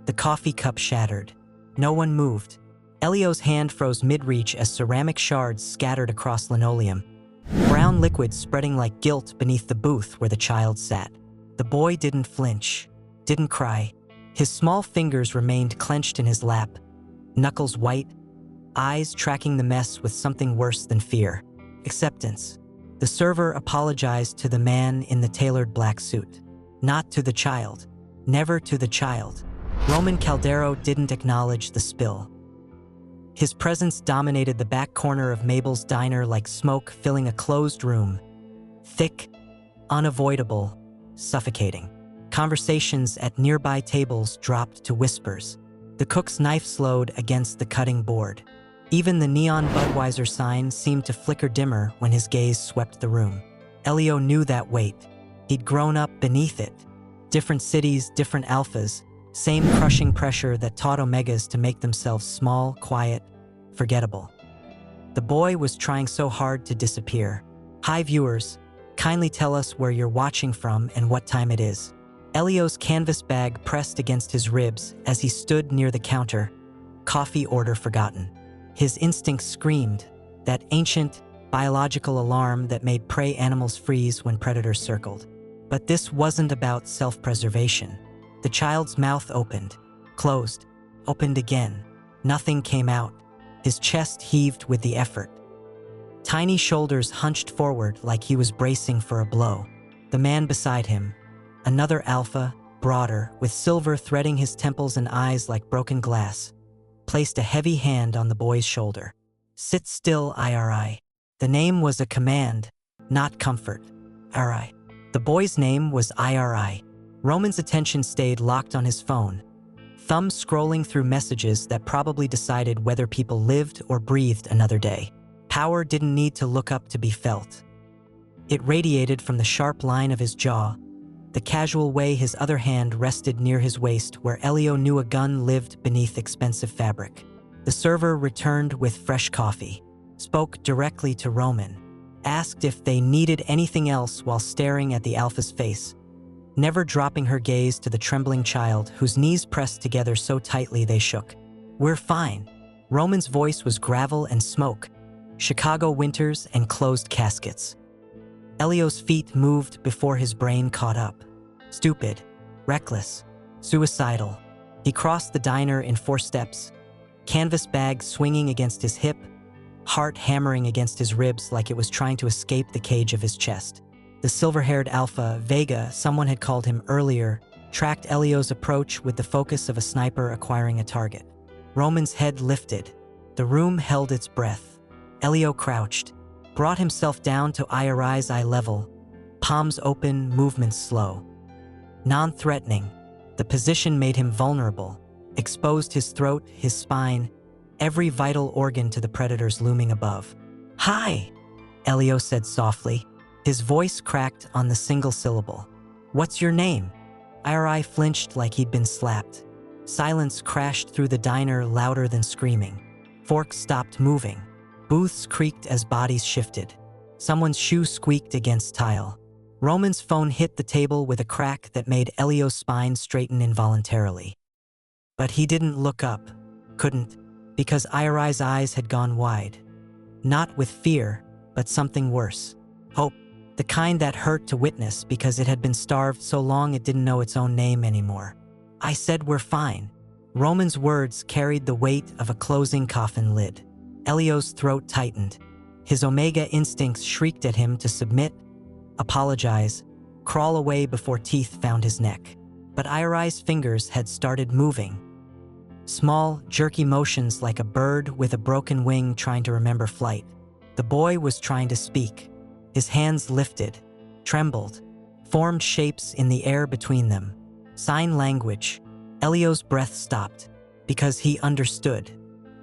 The coffee cup shattered. No one moved. Elio's hand froze mid-reach as ceramic shards scattered across linoleum. Brown liquid spreading like guilt beneath the booth where the child sat. The boy didn't flinch, didn't cry. His small fingers remained clenched in his lap, knuckles white, eyes tracking the mess with something worse than fear. Acceptance. The server apologized to the man in the tailored black suit. Not to the child. Never to the child. Roman Caldero didn't acknowledge the spill. His presence dominated the back corner of Mabel's diner like smoke filling a closed room. Thick, unavoidable, suffocating. Conversations at nearby tables dropped to whispers. The cook's knife slowed against the cutting board. Even the neon Budweiser sign seemed to flicker dimmer when his gaze swept the room. Elio knew that weight. He'd grown up beneath it. Different cities, different alphas, same crushing pressure that taught omegas to make themselves small, quiet, forgettable. The boy was trying so hard to disappear. Hi viewers, kindly tell us where you're watching from and what time it is. Elio's canvas bag pressed against his ribs as he stood near the counter, coffee order forgotten. His instinct screamed, that ancient, biological alarm that made prey animals freeze when predators circled. But this wasn't about self-preservation. The child's mouth opened, closed, opened again. Nothing came out. His chest heaved with the effort. Tiny shoulders hunched forward like he was bracing for a blow. The man beside him, another alpha, broader, with silver threading his temples and eyes like broken glass, placed a heavy hand on the boy's shoulder. Sit still, IRI. The name was a command, not comfort. IRI. The boy's name was IRI. Roman's attention stayed locked on his phone, thumb scrolling through messages that probably decided whether people lived or breathed another day. Power didn't need to look up to be felt. It radiated from the sharp line of his jaw, the casual way his other hand rested near his waist where Elio knew a gun lived beneath expensive fabric. The server returned with fresh coffee, spoke directly to Roman, asked if they needed anything else while staring at the alpha's face, never dropping her gaze to the trembling child whose knees pressed together so tightly they shook. We're fine. Roman's voice was gravel and smoke, Chicago winters and closed caskets. Elio's feet moved before his brain caught up. Stupid, reckless, suicidal. He crossed the diner in 4 steps, canvas bag swinging against his hip, heart hammering against his ribs like it was trying to escape the cage of his chest. The silver-haired alpha, Vega, someone had called him earlier, tracked Elio's approach with the focus of a sniper acquiring a target. Roman's head lifted. The room held its breath. Elio crouched, brought himself down to IRI's eye level, palms open, movements slow. Non-threatening, the position made him vulnerable, exposed his throat, his spine, every vital organ to the predators looming above. Hi, Elio said softly. His voice cracked on the single syllable. What's your name? IRI flinched like he'd been slapped. Silence crashed through the diner louder than screaming. Forks stopped moving. Booths creaked as bodies shifted. Someone's shoe squeaked against tile. Roman's phone hit the table with a crack that made Elio's spine straighten involuntarily. But he didn't look up. Couldn't, because IRI's eyes had gone wide. Not with fear, but something worse. Hope. The kind that hurt to witness because it had been starved so long it didn't know its own name anymore. I said we're fine. Roman's words carried the weight of a closing coffin lid. Elio's throat tightened. His omega instincts shrieked at him to submit, apologize, crawl away before teeth found his neck. But IRI's fingers had started moving. Small, jerky motions like a bird with a broken wing trying to remember flight. The boy was trying to speak. His hands lifted, trembled, formed shapes in the air between them. Sign language. Elio's breath stopped, because he understood.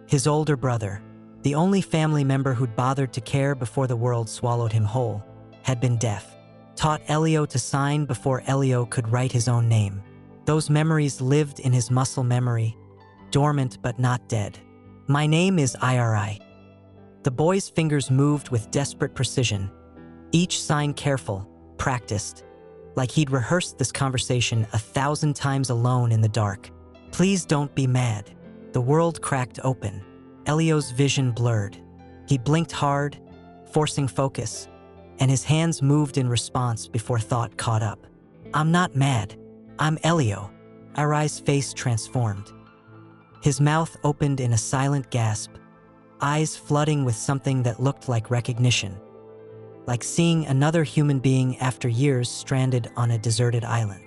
His older brother, the only family member who'd bothered to care before the world swallowed him whole, had been deaf. Taught Elio to sign before Elio could write his own name. Those memories lived in his muscle memory, dormant but not dead. My name is IRI. The boy's fingers moved with desperate precision, each sign careful, practiced, like he'd rehearsed this conversation 1,000 times alone in the dark. Please don't be mad. The world cracked open. Elio's vision blurred. He blinked hard, forcing focus, and his hands moved in response before thought caught up. I'm not mad. I'm Elio. Arai's face transformed. His mouth opened in a silent gasp, eyes flooding with something that looked like recognition, like seeing another human being after years stranded on a deserted island.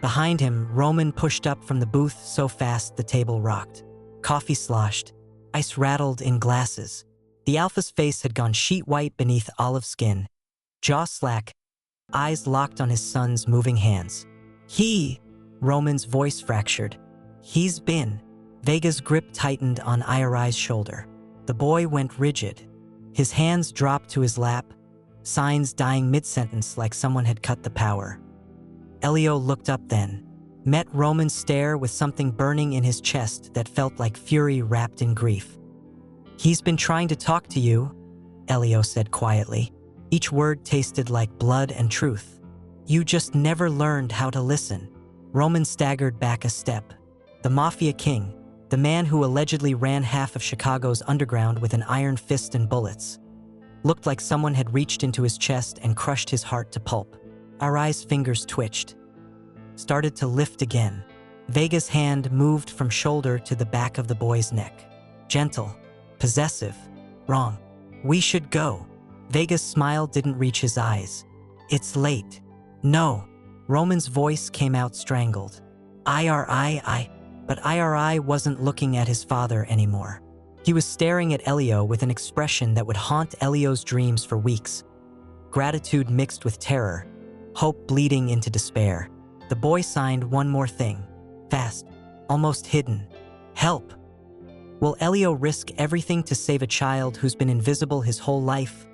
Behind him, Roman pushed up from the booth so fast the table rocked. Coffee sloshed, ice rattled in glasses. The alpha's face had gone sheet white beneath olive skin, jaw slack, eyes locked on his son's moving hands. Roman's voice fractured. He's been. Vega's grip tightened on Arai's shoulder. The boy went rigid. His hands dropped to his lap, signs dying mid-sentence like someone had cut the power. Elio looked up then, met Roman's stare with something burning in his chest that felt like fury wrapped in grief. He's been trying to talk to you, Elio said quietly. Each word tasted like blood and truth. You just never learned how to listen. Roman staggered back a step. The Mafia king, the man who allegedly ran half of Chicago's underground with an iron fist and bullets, looked like someone had reached into his chest and crushed his heart to pulp. Arai's fingers twitched, started to lift again. Vega's hand moved from shoulder to the back of the boy's neck. Gentle, possessive, wrong. We should go. Vega's smile didn't reach his eyes. It's late. No. Roman's voice came out strangled. But Iri wasn't looking at his father anymore. He was staring at Elio with an expression that would haunt Elio's dreams for weeks. Gratitude mixed with terror, hope bleeding into despair. The boy signed one more thing. Fast, almost hidden. Help. Will Elio risk everything to save a child who's been invisible his whole life?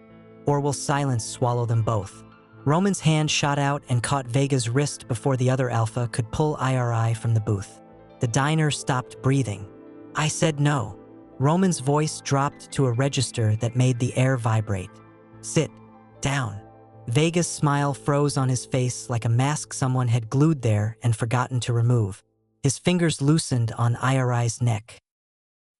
Or will silence swallow them both? Roman's hand shot out and caught Vega's wrist before the other alpha could pull Iri from the booth. The diner stopped breathing. I said no. Roman's voice dropped to a register that made the air vibrate. Sit down. Vega's smile froze on his face like a mask someone had glued there and forgotten to remove. His fingers loosened on Iri's neck.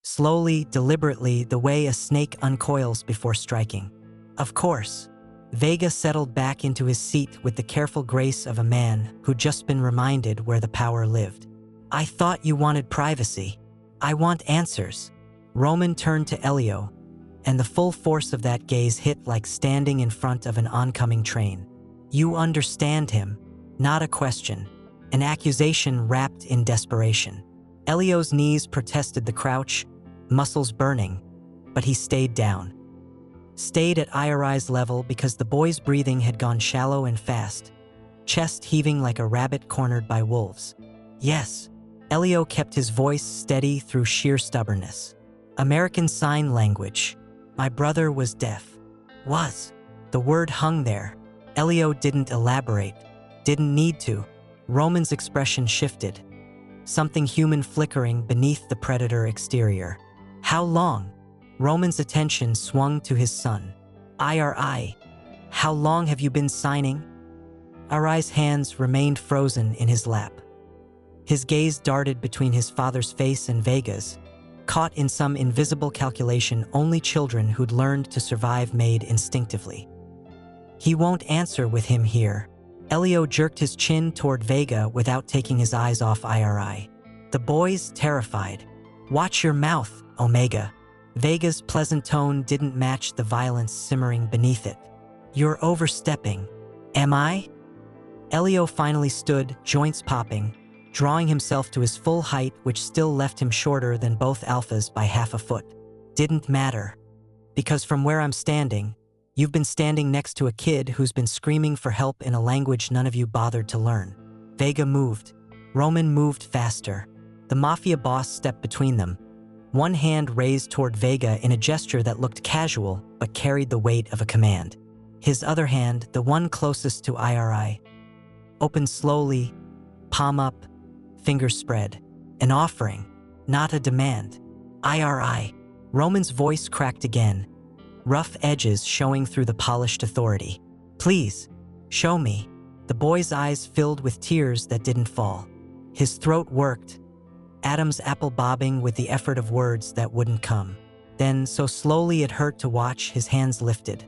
Slowly, deliberately, the way a snake uncoils before striking. Of course. Vega settled back into his seat with the careful grace of a man who'd just been reminded where the power lived. I thought you wanted privacy. I want answers. Roman turned to Elio, and the full force of that gaze hit like standing in front of an oncoming train. You understand him, not a question, an accusation wrapped in desperation. Elio's knees protested the crouch, muscles burning, but he stayed down. Stayed at Iri's level because the boy's breathing had gone shallow and fast, chest heaving like a rabbit cornered by wolves. Yes. Elio kept his voice steady through sheer stubbornness. American Sign Language. My brother was deaf. Was. The word hung there. Elio didn't elaborate. Didn't need to. Roman's expression shifted. Something human flickering beneath the predator exterior. How long? Roman's attention swung to his son. Iri. How long have you been signing? Iri's hands remained frozen in his lap. His gaze darted between his father's face and Vega's, caught in some invisible calculation only children who'd learned to survive made instinctively. He won't answer with him here. Elio jerked his chin toward Vega without taking his eyes off Iri. The boy's terrified. Watch your mouth, Omega. Vega's pleasant tone didn't match the violence simmering beneath it. You're overstepping. Am I? Elio finally stood, joints popping, drawing himself to his full height, which still left him shorter than both alphas by half a foot. Didn't matter. Because from where I'm standing, you've been standing next to a kid who's been screaming for help in a language none of you bothered to learn. Vega moved. Roman moved faster. The Mafia boss stepped between them, one hand raised toward Vega in a gesture that looked casual but carried the weight of a command. His other hand, the one closest to Iri, opened slowly, palm up, fingers spread. An offering, not a demand. Iri. Roman's voice cracked again, rough edges showing through the polished authority. Please, show me. The boy's eyes filled with tears that didn't fall. His throat worked, Adam's apple bobbing with the effort of words that wouldn't come. Then, so slowly it hurt to watch, his hands lifted.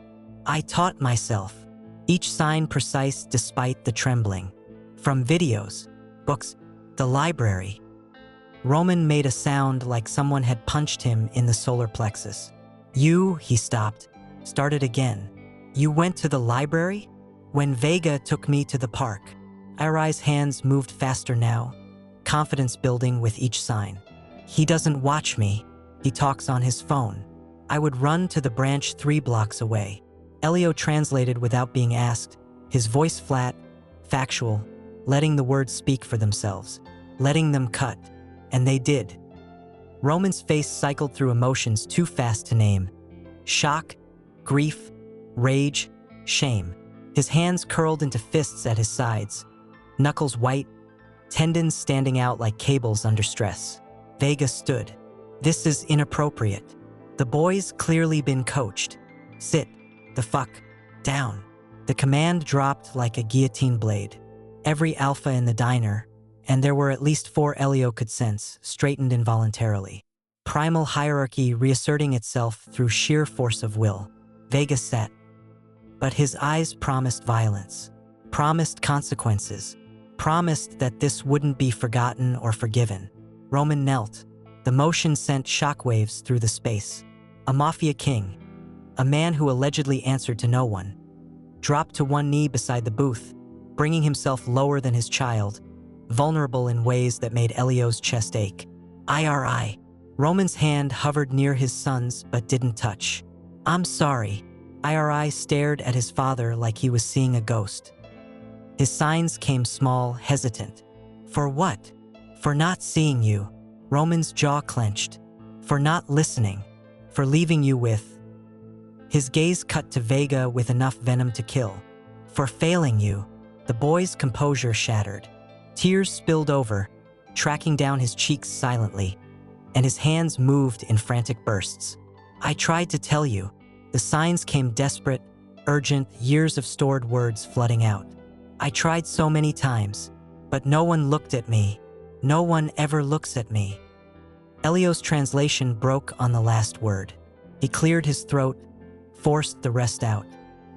I taught myself, each sign precise despite the trembling. From videos, books, the library. Roman made a sound like someone had punched him in the solar plexus. You, he stopped, started again. You went to the library? When Vega took me to the park. Irai's hands moved faster now, confidence building with each sign. He doesn't watch me, he talks on his phone. I would run to the branch 3 blocks away. Elio translated without being asked, his voice flat, factual, letting the words speak for themselves, letting them cut, and they did. Roman's face cycled through emotions too fast to name. Shock, grief, rage, shame. His hands curled into fists at his sides, knuckles white, tendons standing out like cables under stress. Vega stood. This is inappropriate. The boy's clearly been coached. Sit the fuck down. The command dropped like a guillotine blade. Every alpha in the diner, and there were at least 4 Elio could sense, straightened involuntarily. Primal hierarchy reasserting itself through sheer force of will. Vega sat. But his eyes promised violence, promised consequences, promised that this wouldn't be forgotten or forgiven. Roman knelt. The motion sent shockwaves through the space. A Mafia king, a man who allegedly answered to no one, dropped to one knee beside the booth, bringing himself lower than his child, vulnerable in ways that made Elio's chest ache. IRI. Roman's hand hovered near his son's but didn't touch. I'm sorry. IRI stared at his father like he was seeing a ghost. His signs came small, hesitant. For what? For not seeing you. Roman's jaw clenched. For not listening. For leaving you with. His gaze cut to Vega with enough venom to kill. For failing you. The boy's composure shattered. Tears spilled over, tracking down his cheeks silently, and his hands moved in frantic bursts. I tried to tell you. The signs came desperate, urgent, years of stored words flooding out. I tried so many times, but no one looked at me. No one ever looks at me. Elio's translation broke on the last word. He cleared his throat, forced the rest out.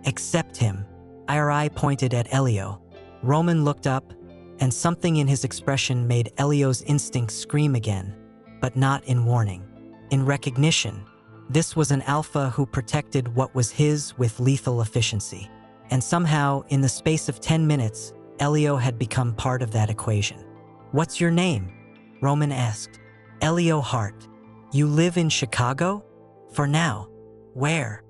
Accept him. IRI pointed at Elio. Roman looked up, and something in his expression made Elio's instincts scream again, but not in warning. In recognition. This was an alpha who protected what was his with lethal efficiency. And somehow, in the space of 10 minutes, Elio had become part of that equation. What's your name? Roman asked. Elio Hart. You live in Chicago? For now. Where?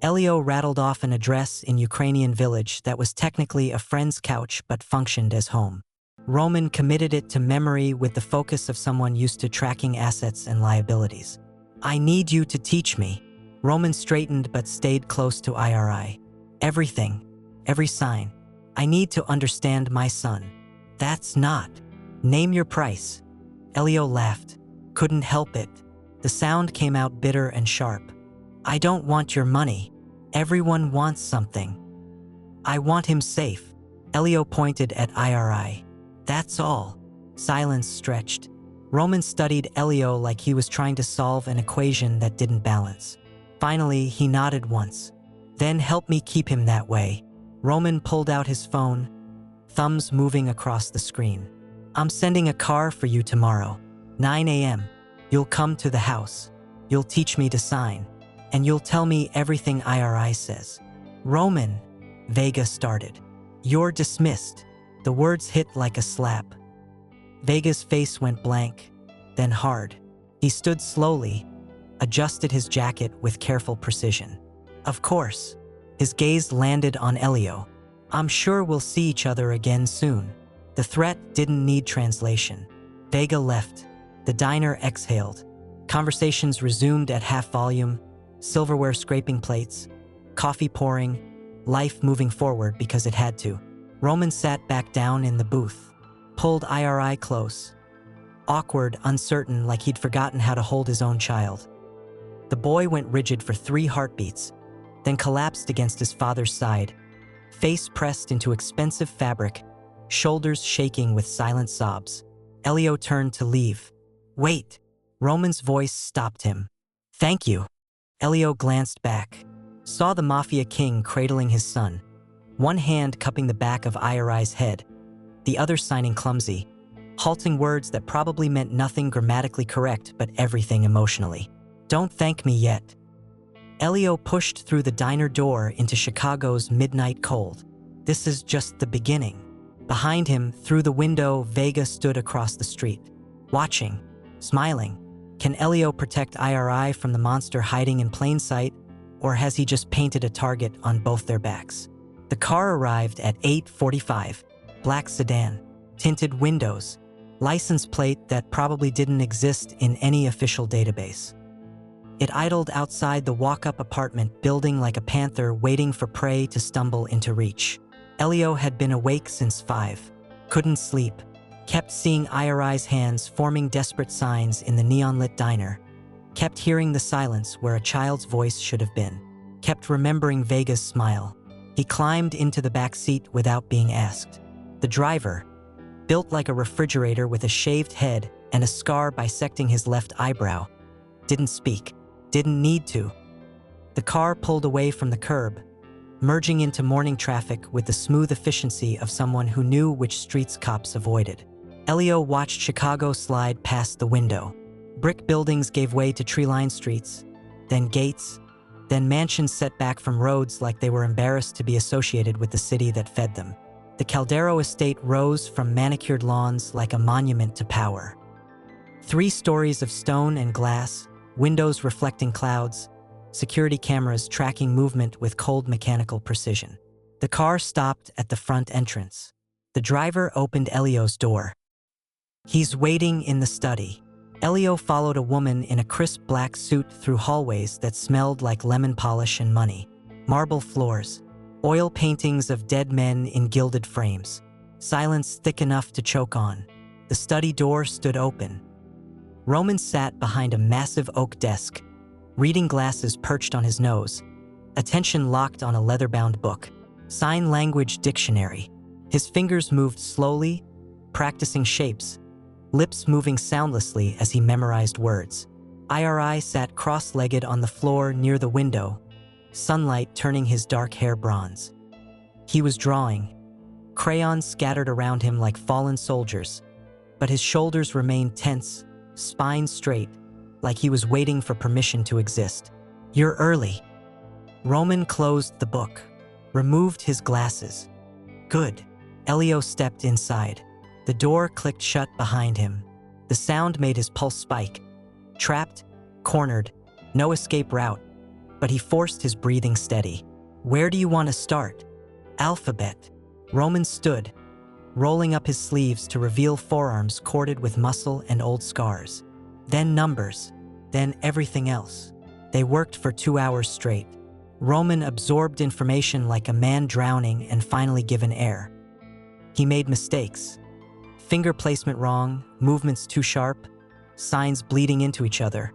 Elio rattled off an address in Ukrainian village that was technically a friend's couch but functioned as home. Roman committed it to memory with the focus of someone used to tracking assets and liabilities. I need you to teach me. Roman straightened but stayed close to IRI. Everything, every sign. I need to understand my son. That's not. Name your price. Elio laughed. Couldn't help it. The sound came out bitter and sharp. I don't want your money. Everyone wants something. I want him safe. Elio pointed at IRI. That's all. Silence stretched. Roman studied Elio like he was trying to solve an equation that didn't balance. Finally, he nodded once. Then help me keep him that way. Roman pulled out his phone, thumbs moving across the screen. I'm sending a car for you tomorrow. 9 a.m. You'll come to the house. You'll teach me to sign. And you'll tell me everything IRI says. Roman, Vega started. You're dismissed. The words hit like a slap. Vega's face went blank, then hard. He stood slowly, adjusted his jacket with careful precision. Of course. His gaze landed on Elio. I'm sure we'll see each other again soon. The threat didn't need translation. Vega left. The diner exhaled. Conversations resumed at half volume, silverware scraping plates, coffee pouring, life moving forward because it had to. Roman sat back down in the booth, pulled IRI close. Awkward, uncertain, like he'd forgotten how to hold his own child. The boy went rigid for 3 heartbeats, then collapsed against his father's side, face pressed into expensive fabric, shoulders shaking with silent sobs. Elio turned to leave. Wait! Roman's voice stopped him. Thank you. Elio glanced back, saw the Mafia king cradling his son, one hand cupping the back of Iori's head, the other signing clumsy, halting words that probably meant nothing grammatically correct but everything emotionally. Don't thank me yet. Elio pushed through the diner door into Chicago's midnight cold. This is just the beginning. Behind him, through the window, Vega stood across the street, watching, smiling. Can Elio protect Iori from the monster hiding in plain sight, or has he just painted a target on both their backs? The car arrived at 8:45, black sedan, tinted windows, license plate that probably didn't exist in any official database. It idled outside the walk-up apartment building like a panther waiting for prey to stumble into reach. Elio had been awake since 5, couldn't sleep, kept seeing Iori's hands forming desperate signs in the neon-lit diner, kept hearing the silence where a child's voice should have been, kept remembering Vega's smile. He climbed into the back seat without being asked. The driver, built like a refrigerator with a shaved head and a scar bisecting his left eyebrow, didn't speak, didn't need to. The car pulled away from the curb, merging into morning traffic with the smooth efficiency of someone who knew which streets cops avoided. Elio watched Chicago slide past the window. Brick buildings gave way to tree-lined streets, then gates, then mansions set back from roads like they were embarrassed to be associated with the city that fed them. The Caldero estate rose from manicured lawns like a monument to power. 3 stories of stone and glass, windows reflecting clouds, security cameras tracking movement with cold mechanical precision. The car stopped at the front entrance. The driver opened Elio's door. He's waiting in the study. Elio followed a woman in a crisp black suit through hallways that smelled like lemon polish and money. Marble floors, oil paintings of dead men in gilded frames, silence thick enough to choke on. The study door stood open. Roman sat behind a massive oak desk, reading glasses perched on his nose, attention locked on a leather-bound book, sign language dictionary. His fingers moved slowly, practicing shapes, lips moving soundlessly as he memorized words. Iori sat cross-legged on the floor near the window, sunlight turning his dark hair bronze. He was drawing, crayons scattered around him like fallen soldiers, but his shoulders remained tense, spine straight, like he was waiting for permission to exist. You're early. Roman closed the book, removed his glasses. Good. Elio stepped inside. The door clicked shut behind him. The sound made his pulse spike. Trapped, cornered, no escape route, but he forced his breathing steady. Where do you want to start? Alphabet. Roman stood, rolling up his sleeves to reveal forearms corded with muscle and old scars. Then numbers, then everything else. They worked for 2 hours straight. Roman absorbed information like a man drowning and finally given air. He made mistakes. Finger placement wrong, movements too sharp, signs bleeding into each other.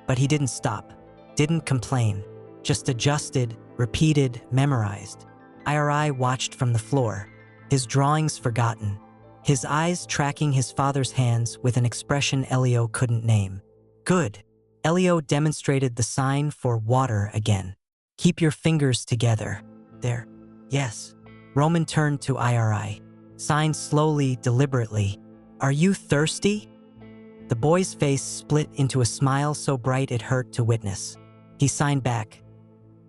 But he didn't stop, didn't complain, just adjusted, repeated, memorized. Iori watched from the floor, his drawings forgotten, his eyes tracking his father's hands with an expression Elio couldn't name. Good. Elio demonstrated the sign for water again. Keep your fingers together. There. Yes. Roman turned to Iori. Signed slowly, deliberately. Are you thirsty? The boy's face split into a smile so bright it hurt to witness. He signed back.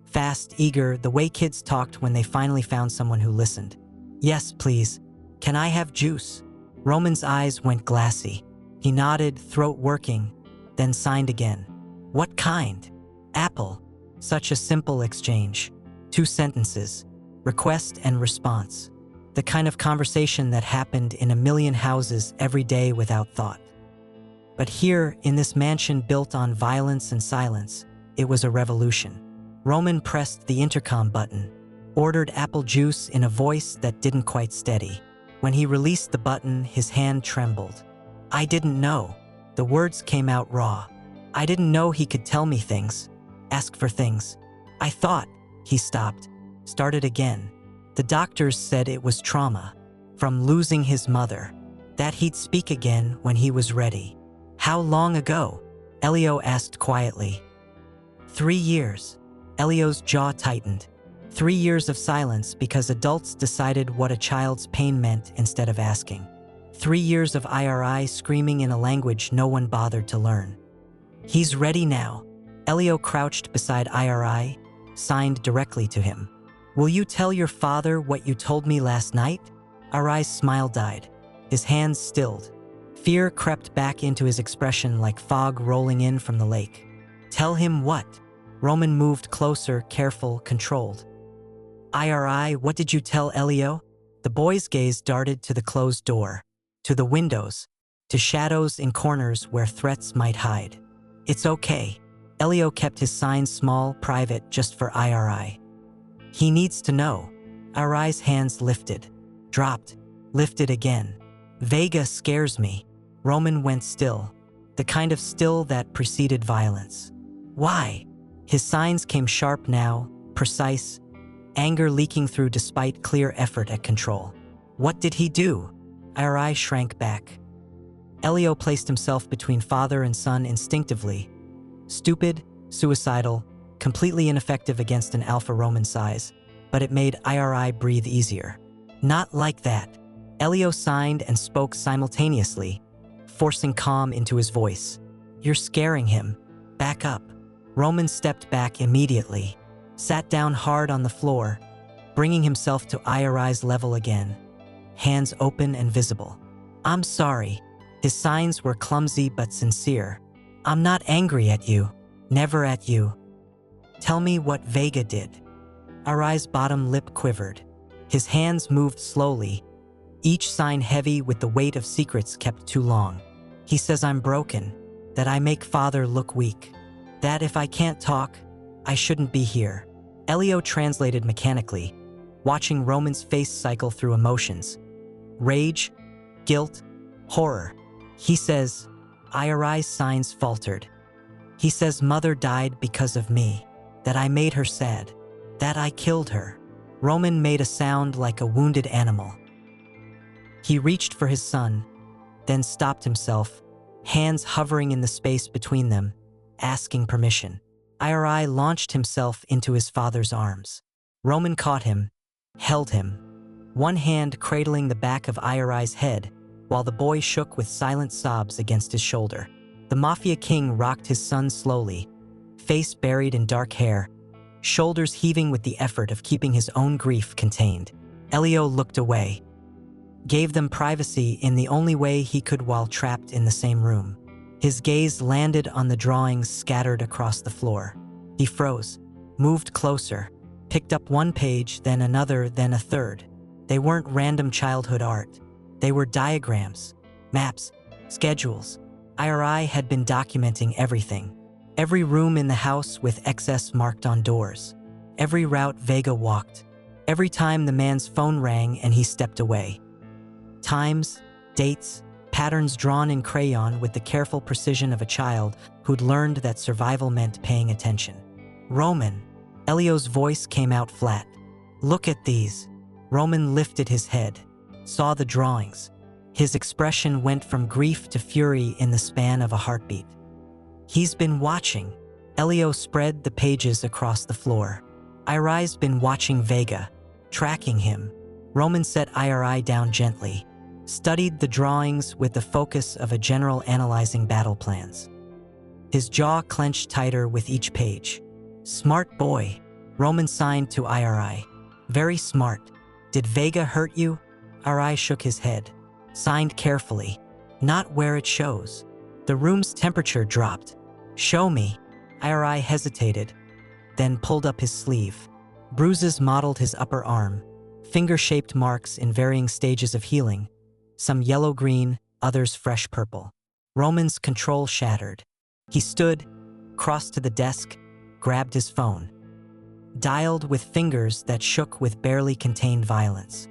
Fast, eager, the way kids talked when they finally found someone who listened. Yes, please. Can I have juice? Roman's eyes went glassy. He nodded, throat working, then signed again. What kind? Apple. Such a simple exchange. 2 sentences. Request and response. The kind of conversation that happened in a million houses every day without thought. But here, in this mansion built on violence and silence, it was a revolution. Roman pressed the intercom button, ordered apple juice in a voice that didn't quite steady. When he released the button, his hand trembled. I didn't know. The words came out raw. I didn't know he could tell me things, ask for things. I thought. He stopped, started again. The doctors said it was trauma, from losing his mother. that he'd speak again when he was ready. How long ago? Elio asked quietly. 3 years. Elio's jaw tightened. 3 years of silence because adults decided what a child's pain meant instead of asking. 3 years of IRI screaming in a language no one bothered to learn. He's ready now. Elio crouched beside IRI, signed directly to him. Will you tell your father what you told me last night? IRI's smile died. His hands stilled. Fear crept back into his expression like fog rolling in from the lake. Tell him what? Roman moved closer, careful, controlled. IRI, what did you tell Elio? The boy's gaze darted to the closed door, to the windows, to shadows in corners where threats might hide. It's okay. Elio kept his signs small, private, just for IRI. He needs to know. IRI's hands lifted, dropped, lifted again. Vega scares me. Roman went still, the kind of still that preceded violence. Why? His signs came sharp now, precise, anger leaking through despite clear effort at control. What did he do? IRI shrank back. Elio placed himself between father and son instinctively. Stupid, suicidal, completely ineffective against an alpha Roman size, but it made IRI breathe easier. Not like that. Elio signed and spoke simultaneously, forcing calm into his voice. You're scaring him. Back up. Roman stepped back immediately, sat down hard on the floor, bringing himself to IRI's level again, hands open and visible. I'm sorry. His signs were clumsy but sincere. I'm not angry at you. Never at you. Tell me what Vega did. IRI's bottom lip quivered. His hands moved slowly, each sign heavy with the weight of secrets kept too long. He says I'm broken, that I make father look weak, that if I can't talk, I shouldn't be here. Elio translated mechanically, watching Roman's face cycle through emotions. Rage, guilt, horror. He says, IRI's signs faltered. He says mother died because of me, that I made her sad, that I killed her. Roman made a sound like a wounded animal. He reached for his son, then stopped himself, hands hovering in the space between them, asking permission. IRI launched himself into his father's arms. Roman caught him, held him, one hand cradling the back of IRI's head, while the boy shook with silent sobs against his shoulder. The Mafia king rocked his son slowly, face buried in dark hair, shoulders heaving with the effort of keeping his own grief contained. Elio looked away, gave them privacy in the only way he could while trapped in the same room. His gaze landed on the drawings scattered across the floor. He froze, moved closer, picked up one page, then another, then a third. They weren't random childhood art. They were diagrams, maps, schedules. IRI had been documenting everything. Every room in the house with excess marked on doors. Every route Vega walked. Every time the man's phone rang and he stepped away. Times, dates, patterns drawn in crayon with the careful precision of a child who'd learned that survival meant paying attention. Roman. Elio's voice came out flat. Look at these. Roman lifted his head, saw the drawings. His expression went from grief to fury in the span of a heartbeat. He's been watching. Elio spread the pages across the floor. IRI's been watching Vega, tracking him. Roman set IRI down gently, studied the drawings with the focus of a general analyzing battle plans. His jaw clenched tighter with each page. Smart boy. Roman signed to IRI. Very smart. Did Vega hurt you? IRI shook his head, signed carefully. Not where it shows. The room's temperature dropped. Show me. IRI hesitated, then pulled up his sleeve. Bruises mottled his upper arm, finger-shaped marks in varying stages of healing, some yellow-green, others fresh purple. Roman's control shattered. He stood, crossed to the desk, grabbed his phone. Dialed with fingers that shook with barely contained violence.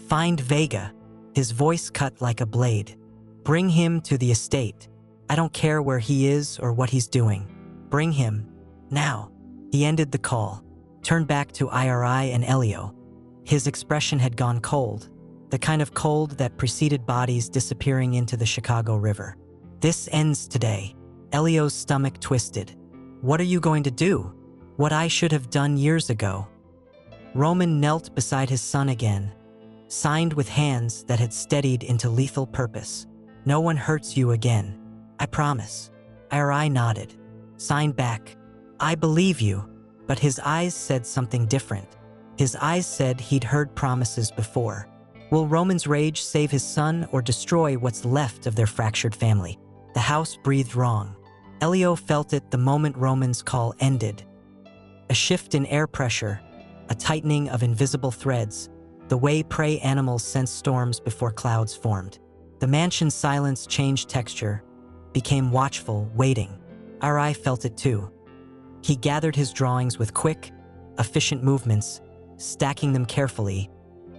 Find Vega. His voice cut like a blade. Bring him to the estate. I don't care where he is or what he's doing. Bring him. Now. He ended the call, turned back to IRI and Elio. His expression had gone cold. the kind of cold that preceded bodies disappearing into the Chicago River. This ends today. Elio's stomach twisted. What are you going to do? What I should have done years ago. Roman knelt beside his son again, signed with hands that had steadied into lethal purpose. No one hurts you again. I promise. IRI nodded. Signed back. I believe you. But his eyes said something different. His eyes said he'd heard promises before. Will Roman's rage save his son or destroy what's left of their fractured family? The house breathed wrong. Elio felt it the moment Roman's call ended. A shift in air pressure, a tightening of invisible threads, the way prey animals sense storms before clouds formed. The mansion's silence changed texture, became watchful, waiting. RI felt it too. He gathered his drawings with quick, efficient movements, stacking them carefully,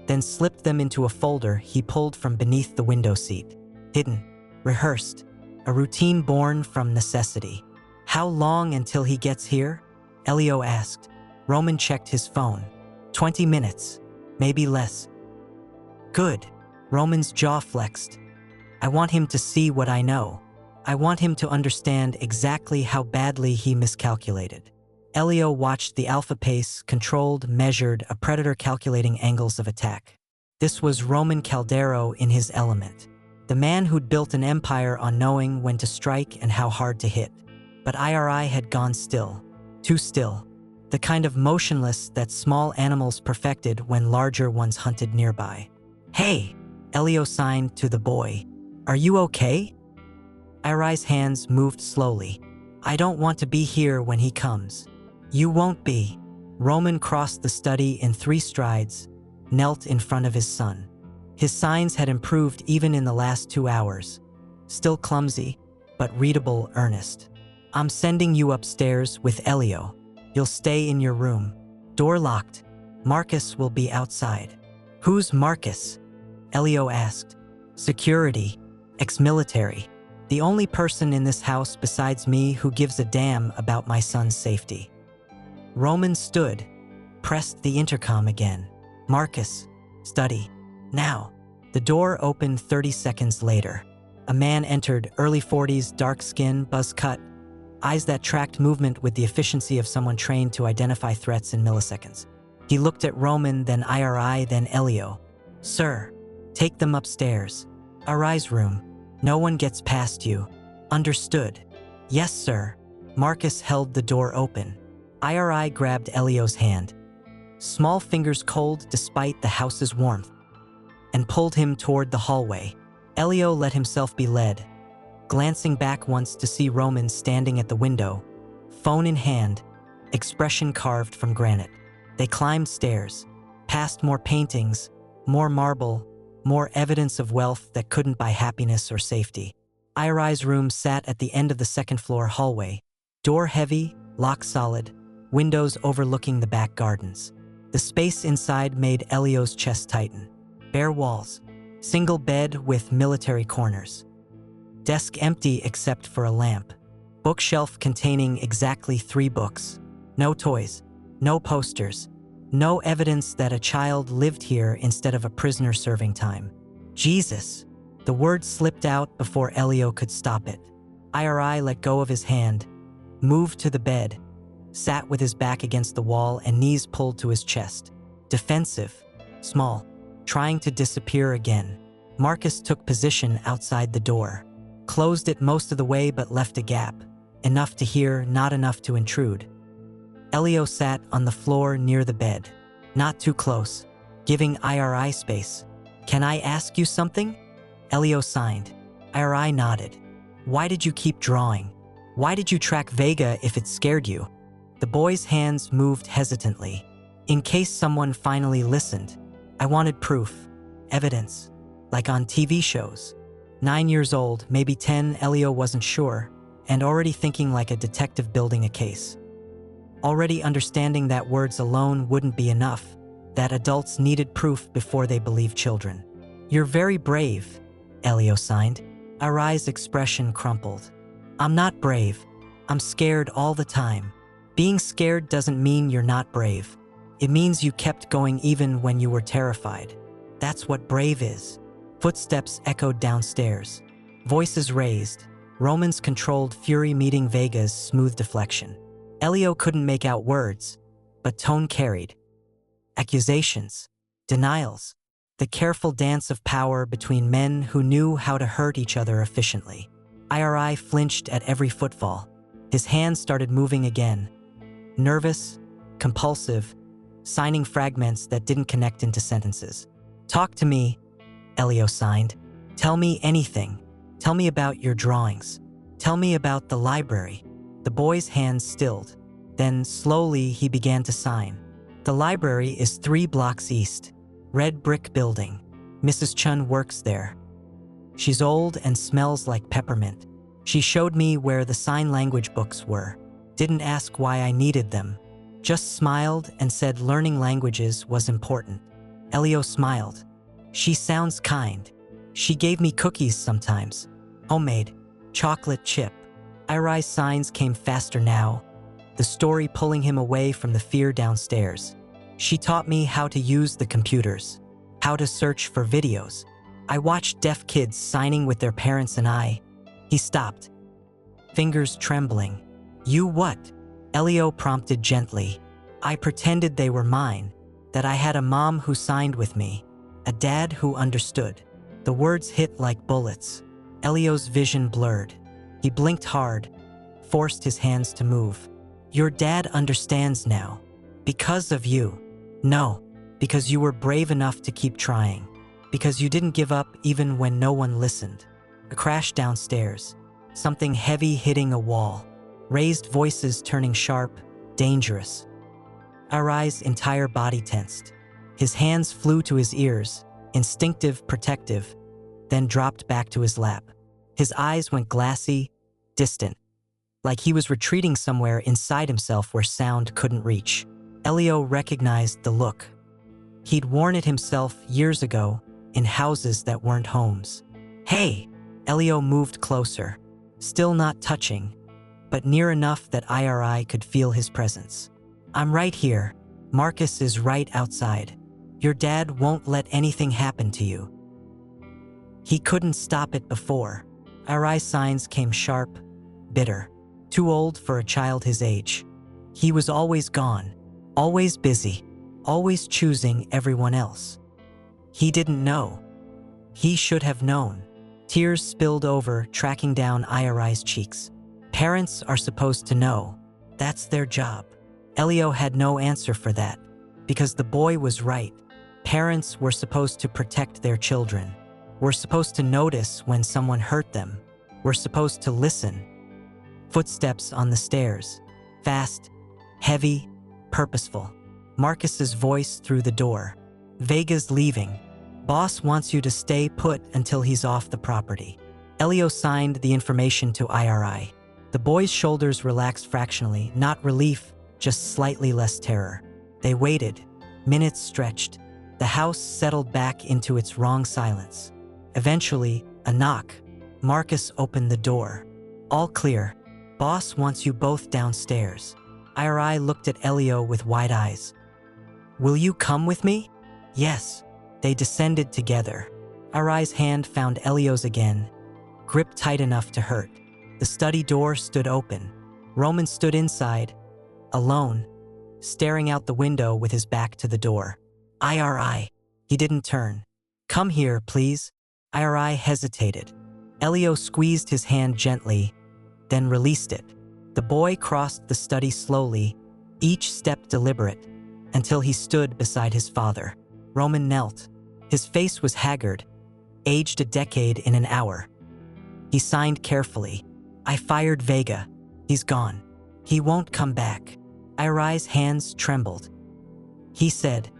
then slipped them into a folder he pulled from beneath the window seat. Hidden, rehearsed, a routine born from necessity. How long until he gets here? Elio asked. Roman checked his phone. 20 minutes, maybe less. Good. Roman's jaw flexed. I want him to see what I know. I want him to understand exactly how badly he miscalculated. Elio watched the alpha pace, controlled, measured, a predator calculating angles of attack. This was Roman Caldero in his element. The man who'd built an empire on knowing when to strike and how hard to hit. But IRI had gone still. Too still. The kind of motionless that small animals perfected when larger ones hunted nearby. Hey! Elio signed to the boy. Are you okay? IRI's hands moved slowly. I don't want to be here when he comes. You won't be. Roman crossed the study in 3 strides, knelt in front of his son. His signs had improved even in the last 2 hours. Still clumsy, but readable, earnest. I'm sending you upstairs with Elio. You'll stay in your room. Door locked. Marcus will be outside. Who's Marcus? Elio asked. Security. Ex-military. The only person in this house besides me who gives a damn about my son's safety. Roman stood, pressed the intercom again. Marcus, study. Now. The door opened 30 seconds later. A man entered, early 40s, dark skin, buzz cut, eyes that tracked movement with the efficiency of someone trained to identify threats in milliseconds. He looked at Roman, then IRI, then Elio. Sir, take them upstairs. IRI's room. No one gets past you. Understood. Yes, sir. Marcus held the door open. IRI grabbed Elio's hand, small fingers cold despite the house's warmth, and pulled him toward the hallway. Elio let himself be led, glancing back once to see Roman standing at the window, phone in hand, expression carved from granite. They climbed stairs, past more paintings, more marble, more evidence of wealth that couldn't buy happiness or safety. IRI's room sat at the end of the second-floor hallway, door heavy, lock solid, windows overlooking the back gardens. The space inside made Elio's chest tighten. Bare walls, single bed with military corners. Desk empty except for a lamp. Bookshelf containing exactly 3 books. No toys, no posters, no evidence that a child lived here instead of a prisoner serving time. Jesus! The word slipped out before Elio could stop it. IRI let go of his hand, moved to the bed, sat with his back against the wall and knees pulled to his chest. Defensive, small, trying to disappear again. Marcus took position outside the door, closed it most of the way but left a gap, enough to hear, not enough to intrude. Elio sat on the floor near the bed, not too close, giving IRI space. Can I ask you something? Elio signed. IRI nodded. Why did you keep drawing? Why did you track Vega if it scared you? The boy's hands moved hesitantly. In case someone finally listened. I wanted proof, evidence, like on TV shows. 9 years old, maybe 10, Elio wasn't sure, and already thinking like a detective building a case. Already understanding that words alone wouldn't be enough, that adults needed proof before they believed children. You're very brave, Elio signed. IRI's expression crumpled. I'm not brave. I'm scared all the time. Being scared doesn't mean you're not brave. It means you kept going even when you were terrified. That's what brave is. Footsteps echoed downstairs. Voices raised. Roman's controlled fury meeting Vega's smooth deflection. Elio couldn't make out words, but tone carried. Accusations. Denials. The careful dance of power between men who knew how to hurt each other efficiently. IRI flinched at every footfall. His hands started moving again. Nervous, compulsive, signing fragments that didn't connect into sentences. "Talk to me," Elio signed. "Tell me anything. Tell me about your drawings. Tell me about the library." The boy's hands stilled. Then, slowly, he began to sign. "The library is 3 blocks east. Red brick building. Mrs. Chun works there. She's old and smells like peppermint. She showed me where the sign language books were. Didn't ask why I needed them. Just smiled and said learning languages was important." Elio smiled. "She sounds kind. She gave me cookies sometimes. Homemade. Chocolate chip." Irai's signs came faster now, the story pulling him away from the fear downstairs. "She taught me how to use the computers, how to search for videos. I watched deaf kids signing with their parents and I." He stopped, fingers trembling. "You what?" Elio prompted gently. "I pretended they were mine, that I had a mom who signed with me, a dad who understood." The words hit like bullets. Elio's vision blurred. He blinked hard, forced his hands to move. "Your dad understands now. Because of you." "No, because you were brave enough to keep trying. Because you didn't give up even when no one listened." A crash downstairs. Something heavy hitting a wall. Raised voices turning sharp, dangerous. Arai's entire body tensed. His hands flew to his ears, instinctive, protective, then dropped back to his lap. His eyes went glassy, distant, like he was retreating somewhere inside himself where sound couldn't reach. Elio recognized the look. He'd worn it himself years ago in houses that weren't homes. "Hey!" Elio moved closer, still not touching, but near enough that IRI could feel his presence. "I'm right here. Marcus is right outside. Your dad won't let anything happen to you." He couldn't stop it before. IRI's signs came sharp, bitter, too old for a child his age. He was always gone, always busy, always choosing everyone else. He didn't know. He should have known. Tears spilled over, tracking down IRI's cheeks. Parents are supposed to know. That's their job. Elio had no answer for that, because the boy was right. Parents were supposed to protect their children. We're supposed to notice when someone hurt them. We're supposed to listen. Footsteps on the stairs. Fast, heavy, purposeful. Marcus's voice through the door. "Vega's leaving. Boss wants you to stay put until he's off the property." Elio signed the information to IRI. The boy's shoulders relaxed fractionally, not relief, just slightly less terror. They waited. Minutes stretched. The house settled back into its wrong silence. Eventually, a knock. Marcus opened the door. "All clear. Boss wants you both downstairs." IRI looked at Elio with wide eyes. "Will you come with me?" "Yes." They descended together. IRI's hand found Elio's again, gripped tight enough to hurt. The study door stood open. Roman stood inside, alone, staring out the window with his back to the door. "IRI." He didn't turn. "Come here, please." IRI hesitated. Elio squeezed his hand gently, then released it. The boy crossed the study slowly, each step deliberate, until he stood beside his father. Roman knelt. His face was haggard, aged a decade in an hour. He signed carefully. "I fired Vega. He's gone. He won't come back." IRI's hands trembled. He said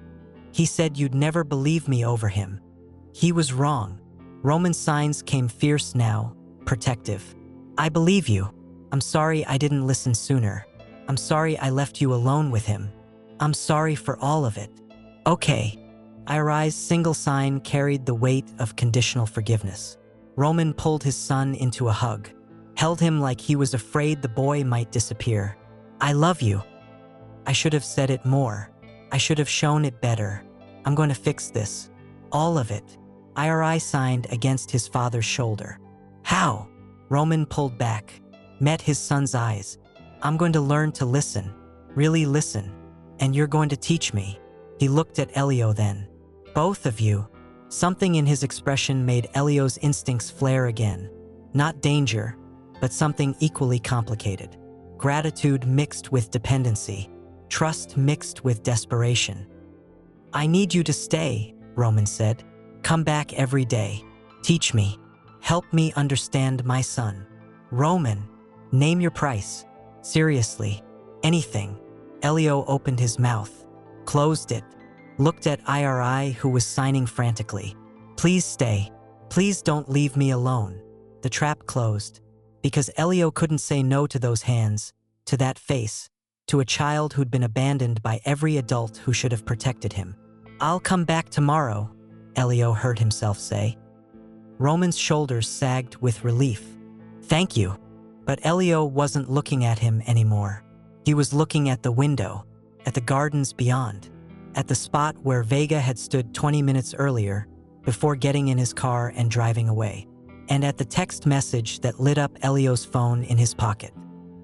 you'd never believe me over him. He was wrong." Roman's signs came fierce now, protective. "I believe you. I'm sorry I didn't listen sooner. I'm sorry I left you alone with him. I'm sorry for all of it." "Okay." IRI's single sign carried the weight of conditional forgiveness. Roman pulled his son into a hug, held him like he was afraid the boy might disappear. "I love you. I should have said it more. I should have shown it better. I'm going to fix this." All of it. IRI signed against his father's shoulder. How? Roman pulled back, met his son's eyes. I'm going to learn to listen, really listen, and you're going to teach me. He looked at Elio then. Both of you. Something in his expression made Elio's instincts flare again. Not danger, but something equally complicated. Gratitude mixed with dependency. Trust mixed with desperation. I need you to stay, Roman said. Come back every day. Teach me. Help me understand my son. Roman, name your price. Seriously, anything. Elio opened his mouth, closed it, looked at IRI who was signing frantically. Please stay. Please don't leave me alone. The trap closed, because Elio couldn't say no to those hands, to that face, to a child who'd been abandoned by every adult who should have protected him. I'll come back tomorrow, Elio heard himself say. Roman's shoulders sagged with relief. Thank you. But Elio wasn't looking at him anymore. He was looking at the window, at the gardens beyond, at the spot where Vega had stood 20 minutes earlier before getting in his car and driving away, and at the text message that lit up Elio's phone in his pocket.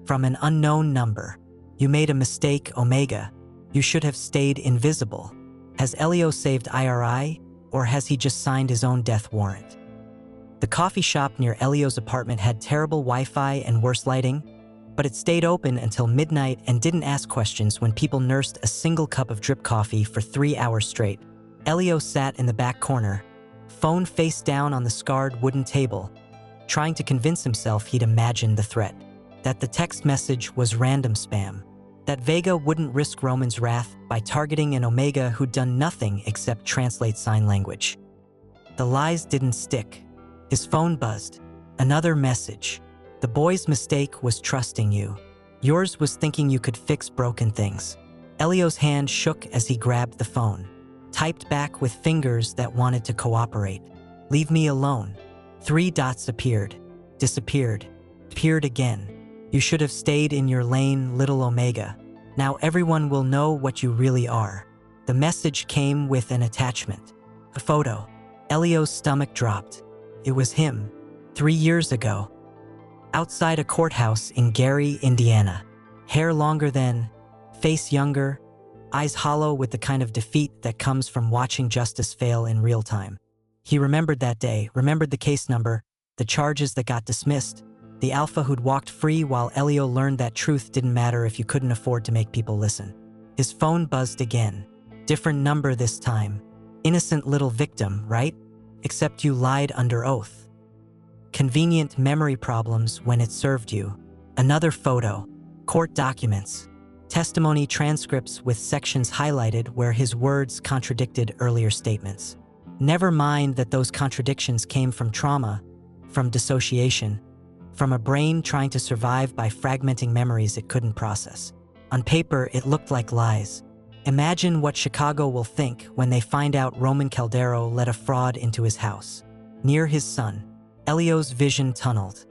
From an unknown number. You made a mistake, Omega. You should have stayed invisible. Has Elio saved IRI, or has he just signed his own death warrant? The coffee shop near Elio's apartment had terrible Wi-Fi and worse lighting, but it stayed open until midnight and didn't ask questions when people nursed a single cup of drip coffee for 3 hours straight. Elio sat in the back corner, phone face down on the scarred wooden table, trying to convince himself he'd imagined the threat, that the text message was random spam, that Vega wouldn't risk Roman's wrath by targeting an Omega who'd done nothing except translate sign language. The lies didn't stick. His phone buzzed. Another message. The boy's mistake was trusting you. Yours was thinking you could fix broken things. Elio's hand shook as he grabbed the phone, typed back with fingers that wanted to cooperate. Leave me alone. 3 dots appeared, disappeared, appeared again. You should have stayed in your lane, little Omega. Now everyone will know what you really are. The message came with an attachment. A photo. Elio's stomach dropped. It was him, 3 years ago. Outside a courthouse in Gary, Indiana. Hair longer than, face younger, eyes hollow with the kind of defeat that comes from watching justice fail in real time. He remembered that day, remembered the case number, the charges that got dismissed, the alpha who'd walked free while Elio learned that truth didn't matter if you couldn't afford to make people listen. His phone buzzed again. Different number this time. Innocent little victim, right? Except you lied under oath. Convenient memory problems when it served you. Another photo. Court documents. Testimony transcripts with sections highlighted where his words contradicted earlier statements. Never mind that those contradictions came from trauma, from dissociation, from a brain trying to survive by fragmenting memories it couldn't process. On paper, it looked like lies. Imagine what Chicago will think when they find out Roman Caldero let a fraud into his house. Near his son, Elio's vision tunneled.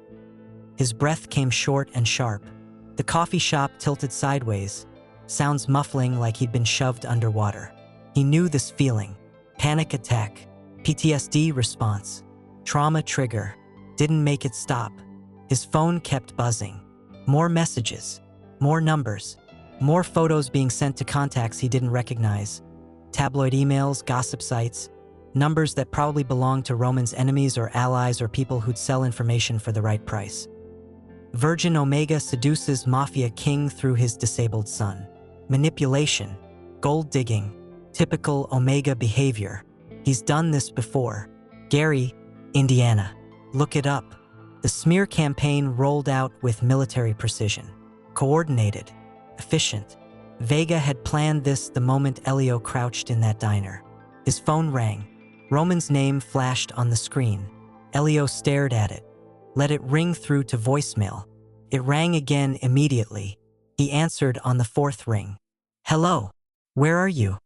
His breath came short and sharp. The coffee shop tilted sideways, sounds muffling like he'd been shoved underwater. He knew this feeling. Panic attack, PTSD response, trauma trigger. Didn't make it stop. His phone kept buzzing. More messages, more numbers. More photos being sent to contacts he didn't recognize. Tabloid emails, gossip sites, numbers that probably belonged to Roman's enemies or allies or people who'd sell information for the right price. Virgin Omega seduces Mafia king through his disabled son. Manipulation, gold digging, typical Omega behavior. He's done this before. Gary, Indiana. Look it up. The smear campaign rolled out with military precision. Coordinated. Efficient. Vega had planned this the moment Elio crouched in that diner. His phone rang. Roman's name flashed on the screen. Elio stared at it. Let it ring through to voicemail. It rang again immediately. He answered on the 4th ring. Hello. Where are you?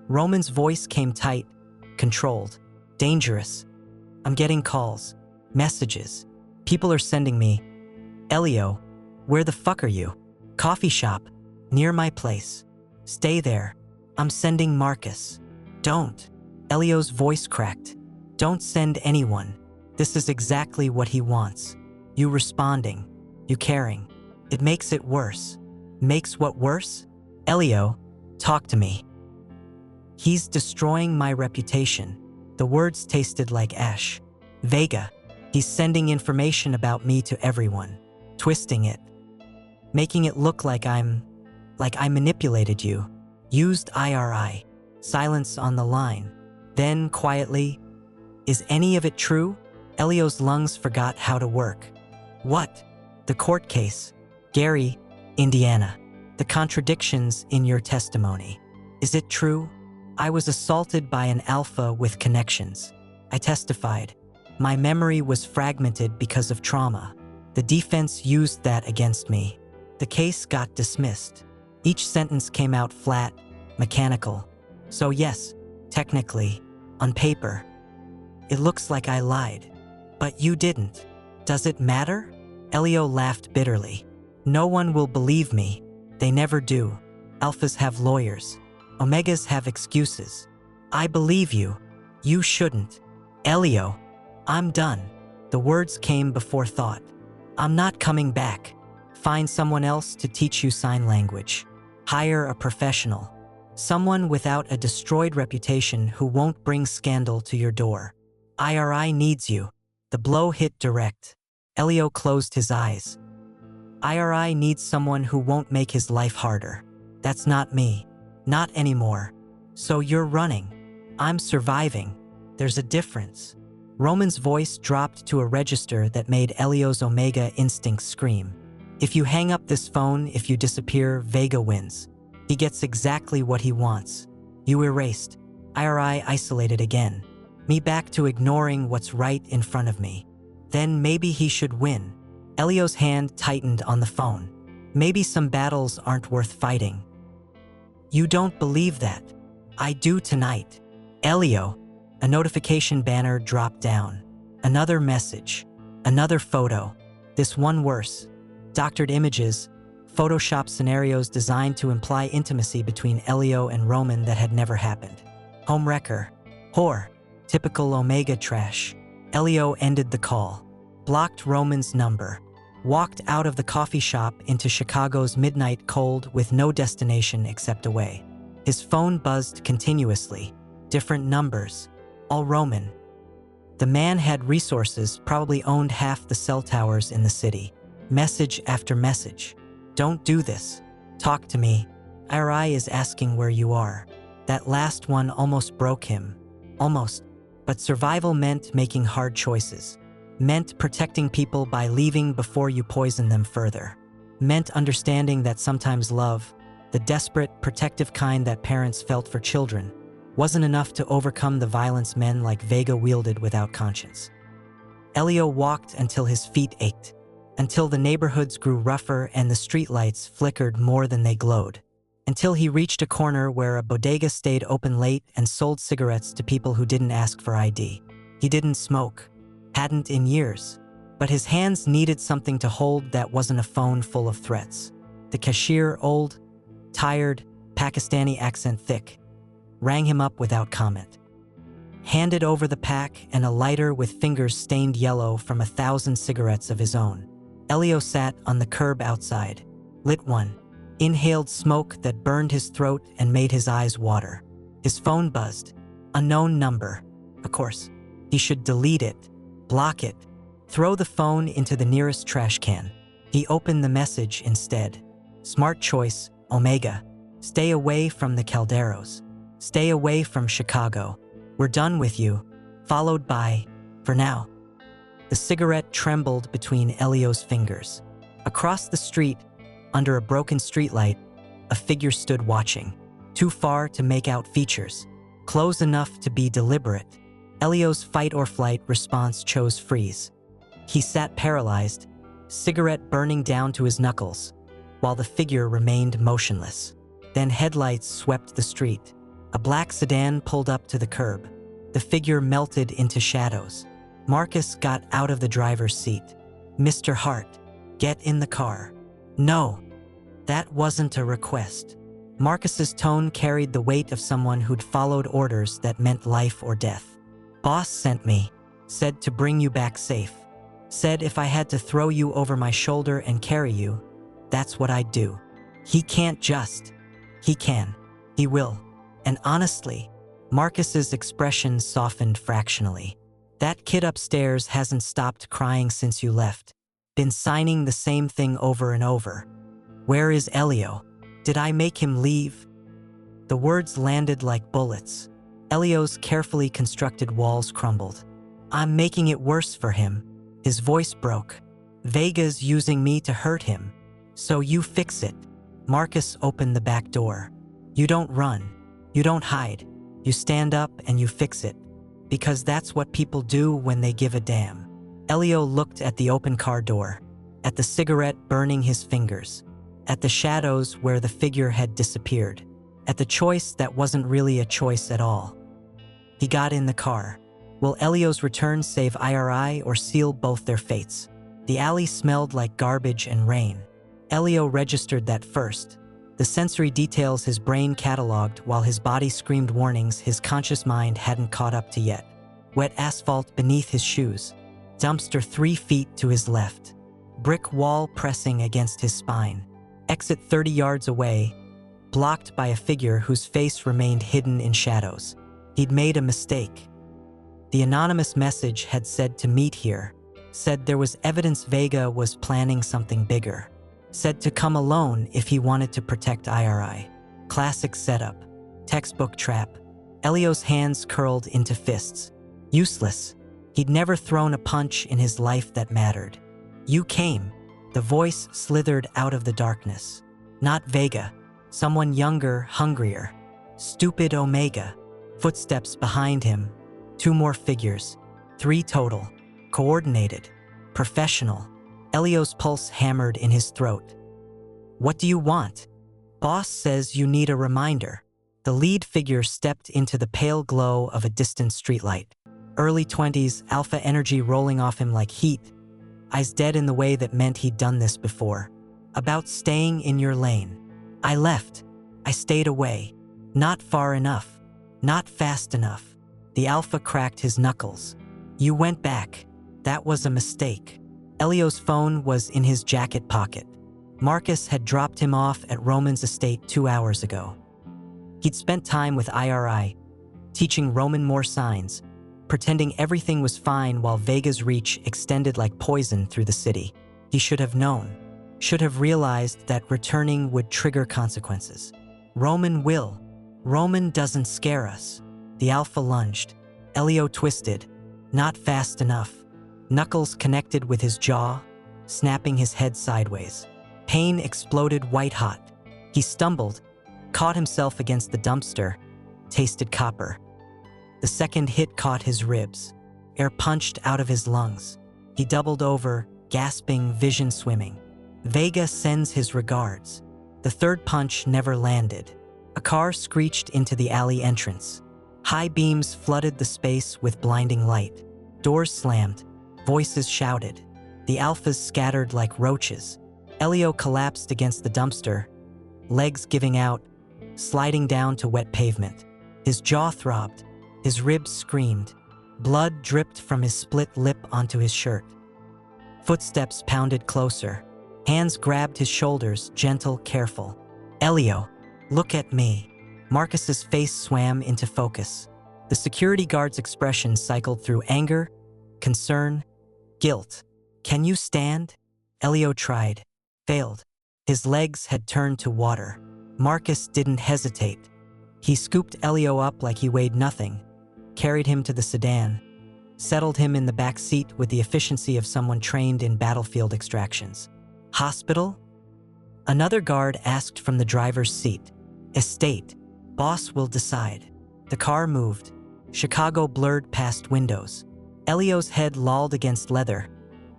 Roman's voice came tight, controlled, dangerous. I'm getting calls, messages. People are sending me. Elio, where the fuck are you? Coffee shop, near my place. Stay there. I'm sending Marcus. Don't. Elio's voice cracked. Don't send anyone. This is exactly what he wants. You responding. You caring. It makes it worse. Makes what worse? Elio, talk to me. He's destroying my reputation. The words tasted like ash. Vega, he's sending information about me to everyone. Twisting it. Making it look like I manipulated you. Used IRI. Silence on the line. Then, quietly, is any of it true? Elio's lungs forgot how to work. What? The court case. Gary, Indiana. The contradictions in your testimony. Is it true? I was assaulted by an alpha with connections. I testified. My memory was fragmented because of trauma. The defense used that against me. The case got dismissed. Each sentence came out flat, mechanical. So yes, technically, on paper, it looks like I lied. But you didn't. Does it matter? Elio laughed bitterly. No one will believe me. They never do. Alphas have lawyers. Omegas have excuses. I believe you. You shouldn't. Elio, I'm done. The words came before thought. I'm not coming back. Find someone else to teach you sign language. Hire a professional. Someone without a destroyed reputation who won't bring scandal to your door. IRI needs you. The blow hit direct. Elio closed his eyes. IRI needs someone who won't make his life harder. That's not me. Not anymore. So you're running. I'm surviving. There's a difference. Roman's voice dropped to a register that made Elio's Omega instincts scream. If you hang up this phone, if you disappear, Vega wins. He gets exactly what he wants. You erased. IRI isolated again. Me back to ignoring what's right in front of me. Then maybe he should win. Elio's hand tightened on the phone. Maybe some battles aren't worth fighting. You don't believe that. I do tonight. Elio. A notification banner dropped down. Another message. Another photo. This one worse. Doctored images. Photoshop scenarios designed to imply intimacy between Elio and Roman that had never happened. Homewrecker. Whore. Typical Omega trash. Elio ended the call. Blocked Roman's number. Walked out of the coffee shop into Chicago's midnight cold with no destination except away. His phone buzzed continuously. Different numbers. All Roman. The man had resources, probably owned half the cell towers in the city. Message after message. Don't do this. Talk to me. IRI is asking where you are. That last one almost broke him. Almost. But survival meant making hard choices. Meant protecting people by leaving before you poison them further. Meant understanding that sometimes love, the desperate, protective kind that parents felt for children, wasn't enough to overcome the violence men like Vega wielded without conscience. Elio walked until his feet ached, until the neighborhoods grew rougher and the streetlights flickered more than they glowed, until he reached a corner where a bodega stayed open late and sold cigarettes to people who didn't ask for ID. He didn't smoke. Hadn't in years. But his hands needed something to hold that wasn't a phone full of threats. The cashier, old, tired, Pakistani accent thick, rang him up without comment. Handed over the pack and a lighter with fingers stained yellow from 1,000 cigarettes of his own. Elio sat on the curb outside, lit one, inhaled smoke that burned his throat and made his eyes water. His phone buzzed. Unknown number. Of course, he should delete it. Block it. Throw the phone into the nearest trash can. He opened the message instead. Smart choice, Omega. Stay away from the Calderos. Stay away from Chicago. We're done with you. Followed by, for now. The cigarette trembled between Elio's fingers. Across the street, under a broken streetlight, a figure stood watching. Too far to make out features. Close enough to be deliberate. Elio's fight-or-flight response chose freeze. He sat paralyzed, cigarette burning down to his knuckles, while the figure remained motionless. Then headlights swept the street. A black sedan pulled up to the curb. The figure melted into shadows. Marcus got out of the driver's seat. Mr. Hart, get in the car. No, that wasn't a request. Marcus's tone carried the weight of someone who'd followed orders that meant life or death. Boss sent me. Said to bring you back safe. Said if I had to throw you over my shoulder and carry you, that's what I'd do. He can't just. He can. He will. And honestly, Marcus's expression softened fractionally. That kid upstairs hasn't stopped crying since you left. Been signing the same thing over and over. Where is Elio? Did I make him leave? The words landed like bullets. Elio's carefully constructed walls crumbled. I'm making it worse for him. His voice broke. Vega's using me to hurt him. So you fix it. Marcus opened the back door. You don't run. You don't hide. You stand up and you fix it. Because that's what people do when they give a damn. Elio looked at the open car door, at the cigarette burning his fingers, at the shadows where the figure had disappeared, at the choice that wasn't really a choice at all. He got in the car. Will Elio's return save IRI or seal both their fates? The alley smelled like garbage and rain. Elio registered that first. The sensory details his brain cataloged while his body screamed warnings his conscious mind hadn't caught up to yet. Wet asphalt beneath his shoes. Dumpster 3 feet to his left. Brick wall pressing against his spine. Exit 30 yards away, blocked by a figure whose face remained hidden in shadows. He'd made a mistake. The anonymous message had said to meet here, said there was evidence Vega was planning something bigger, said to come alone if he wanted to protect IRI. Classic setup. Textbook trap. Elio's hands curled into fists. Useless. He'd never thrown a punch in his life that mattered. You came. The voice slithered out of the darkness. Not Vega. Someone younger, hungrier. Stupid Omega. Footsteps behind him. 2 more figures. 3 total. Coordinated. Professional. Elio's pulse hammered in his throat. What do you want? Boss says you need a reminder. The lead figure stepped into the pale glow of a distant streetlight. Early 20s, alpha energy rolling off him like heat. Eyes dead in the way that meant he'd done this before. About staying in your lane. I left. I stayed away. Not far enough. Not fast enough. The alpha cracked his knuckles. You went back. That was a mistake. Elio's phone was in his jacket pocket. Marcus had dropped him off at Roman's estate 2 hours ago. He'd spent time with IRI, teaching Roman more signs, pretending everything was fine while Vega's reach extended like poison through the city. He should have known, should have realized that returning would trigger consequences. Roman will. Roman doesn't scare us. The alpha lunged. Elio twisted. Not fast enough. Knuckles connected with his jaw, snapping his head sideways. Pain exploded white-hot. He stumbled, caught himself against the dumpster, tasted copper. The second hit caught his ribs. Air punched out of his lungs. He doubled over, gasping, vision swimming. Vega sends his regards. The third punch never landed. A car screeched into the alley entrance. High beams flooded the space with blinding light. Doors slammed. Voices shouted. The alphas scattered like roaches. Elio collapsed against the dumpster, legs giving out, sliding down to wet pavement. His jaw throbbed. His ribs screamed. Blood dripped from his split lip onto his shirt. Footsteps pounded closer. Hands grabbed his shoulders, gentle, careful. Elio, look at me. Marcus's face swam into focus. The security guard's expression cycled through anger, concern, guilt. Can you stand? Elio tried. Failed. His legs had turned to water. Marcus didn't hesitate. He scooped Elio up like he weighed nothing, carried him to the sedan, settled him in the back seat with the efficiency of someone trained in battlefield extractions. Hospital? Another guard asked from the driver's seat. Estate. Boss will decide. The car moved. Chicago blurred past windows. Elio's head lolled against leather,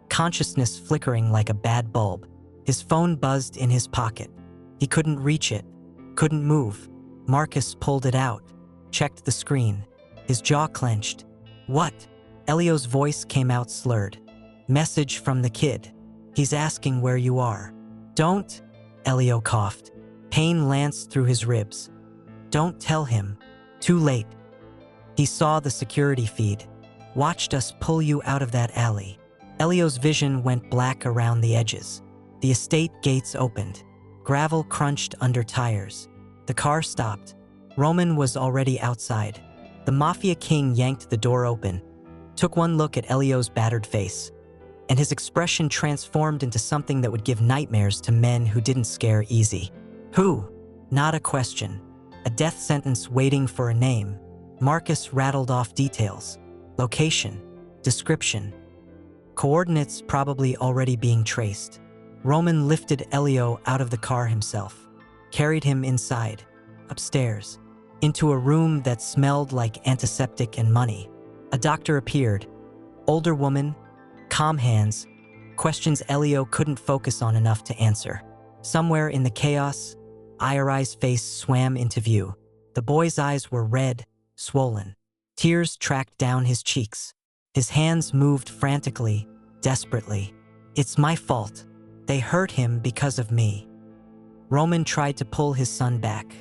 consciousness flickering like a bad bulb. His phone buzzed in his pocket. He couldn't reach it, couldn't move. Marcus pulled it out, checked the screen. His jaw clenched. What? Elio's voice came out slurred. Message from the kid. He's asking where you are. Don't, Elio coughed. Pain lanced through his ribs. Don't tell him. Too late. He saw the security feed. Watched us pull you out of that alley. Elio's vision went black around the edges. The estate gates opened. Gravel crunched under tires. The car stopped. Roman was already outside. The Mafia king yanked the door open, took one look at Elio's battered face, and his expression transformed into something that would give nightmares to men who didn't scare easy. Who? Not a question. A death sentence waiting for a name. Marcus rattled off details. Location. Description. Coordinates probably already being traced. Roman lifted Elio out of the car himself, carried him inside, upstairs, into a room that smelled like antiseptic and money. A doctor appeared. Older woman, calm hands, questions Elio couldn't focus on enough to answer. Somewhere in the chaos, Irai's face swam into view. The boy's eyes were red, swollen. Tears tracked down his cheeks. His hands moved frantically, desperately. It's my fault. They hurt him because of me. Roman tried to pull his son back.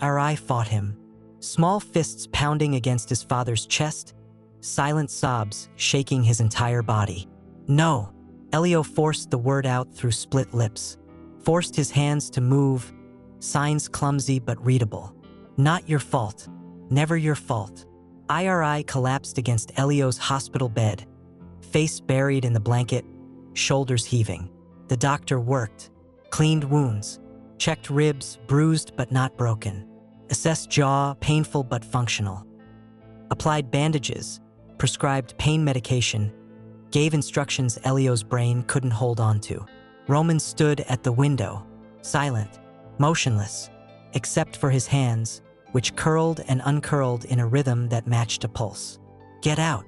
Irai fought him, small fists pounding against his father's chest, silent sobs shaking his entire body. No! Elio forced the word out through split lips, forced his hands to move, signs clumsy but readable. Not your fault. Never your fault. Irai collapsed against Elio's hospital bed, face buried in the blanket, shoulders heaving. The doctor worked, cleaned wounds, checked ribs, bruised but not broken, assessed jaw, painful but functional, applied bandages, prescribed pain medication, gave instructions Elio's brain couldn't hold on to. Roman stood at the window, silent, motionless, except for his hands, which curled and uncurled in a rhythm that matched a pulse. Get out.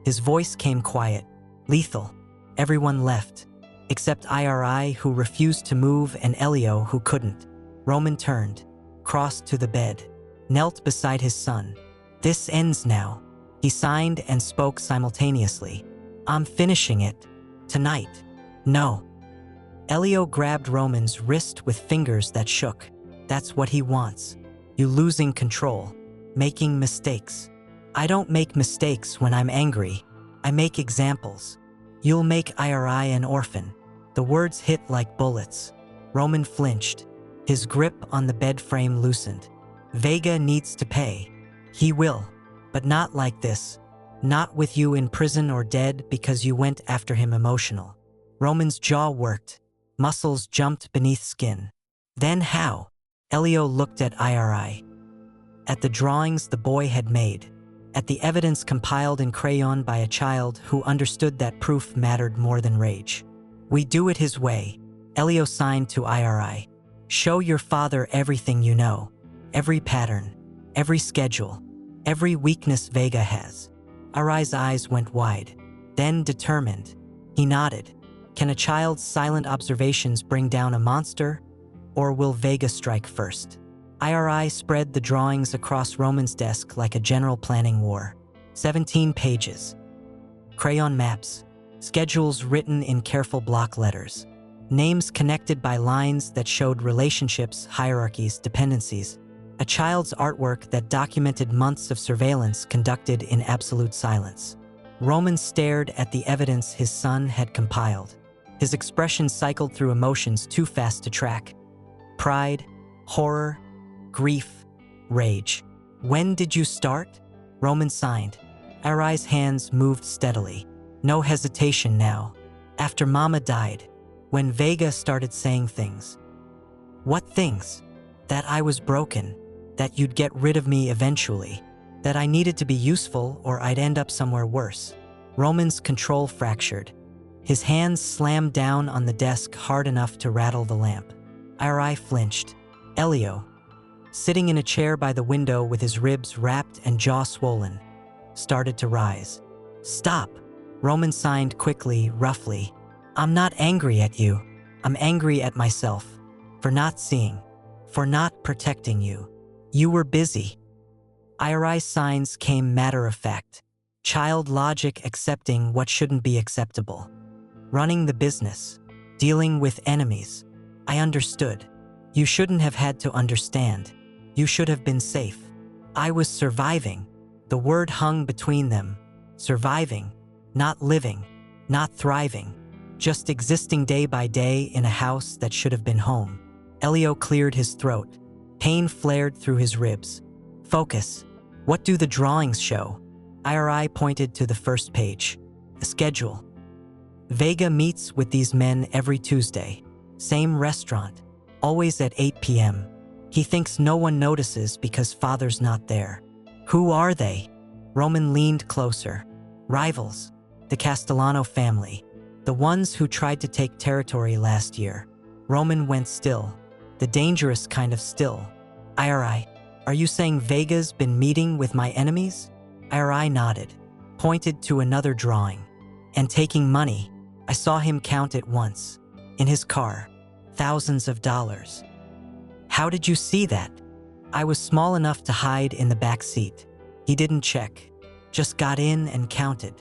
His voice came quiet, lethal. Everyone left, except Irai, who refused to move, and Elio, who couldn't. Roman turned, crossed to the bed, knelt beside his son. This ends now. He signed and spoke simultaneously. I'm finishing it. Tonight. No. Elio grabbed Roman's wrist with fingers that shook. That's what he wants. You losing control, making mistakes. I don't make mistakes when I'm angry. I make examples. You'll make Irai an orphan. The words hit like bullets. Roman flinched. His grip on the bed frame loosened. Vega needs to pay. He will. But not like this. Not with you in prison or dead because you went after him emotional. Roman's jaw worked. Muscles jumped beneath skin. Then how? Elio looked at Irai. At the drawings the boy had made. At the evidence compiled in crayon by a child who understood that proof mattered more than rage. We do it his way. Elio signed to Irai. Show your father everything you know. Every pattern. Every schedule. Every weakness Vega has. Irai's eyes went wide. Then determined. He nodded. Can a child's silent observations bring down a monster? Or will Vega strike first? Irai spread the drawings across Roman's desk like a general planning war. 17 pages. Crayon maps. Schedules written in careful block letters. Names connected by lines that showed relationships, hierarchies, dependencies. A child's artwork that documented months of surveillance conducted in absolute silence. Roman stared at the evidence his son had compiled. His expression cycled through emotions too fast to track. Pride, horror, grief, rage. When did you start? Roman signed. Irai's hands moved steadily. No hesitation now. After Mama died, when Vega started saying things. What things? That I was broken, that you'd get rid of me eventually, that I needed to be useful or I'd end up somewhere worse. Roman's control fractured. His hands slammed down on the desk hard enough to rattle the lamp. Irai flinched. Elio, sitting in a chair by the window with his ribs wrapped and jaw swollen, started to rise. Stop! Roman signed quickly, roughly. I'm not angry at you. I'm angry at myself. For not seeing. For not protecting you. You were busy. Irai's signs came matter-of-fact. Child logic accepting what shouldn't be acceptable. Running the business. Dealing with enemies. I understood. You shouldn't have had to understand. You should have been safe. I was surviving. The word hung between them. Surviving, not living, not thriving, just existing day by day in a house that should have been home. Elio cleared his throat. Pain flared through his ribs. Focus. What do the drawings show? IRI pointed to the first page. A schedule. Vega meets with these men every Tuesday. Same restaurant. Always at 8 p.m. He thinks no one notices because father's not there. Who are they? Roman leaned closer. Rivals. The Castellano family. The ones who tried to take territory last year. Roman went still. The dangerous kind of still. IRI, are you saying Vega's been meeting with my enemies? IRI nodded, pointed to another drawing. And taking money. I saw him count it once. In his car. Thousands of dollars. How did you see that? I was small enough to hide in the back seat. He didn't check. Just got in and counted.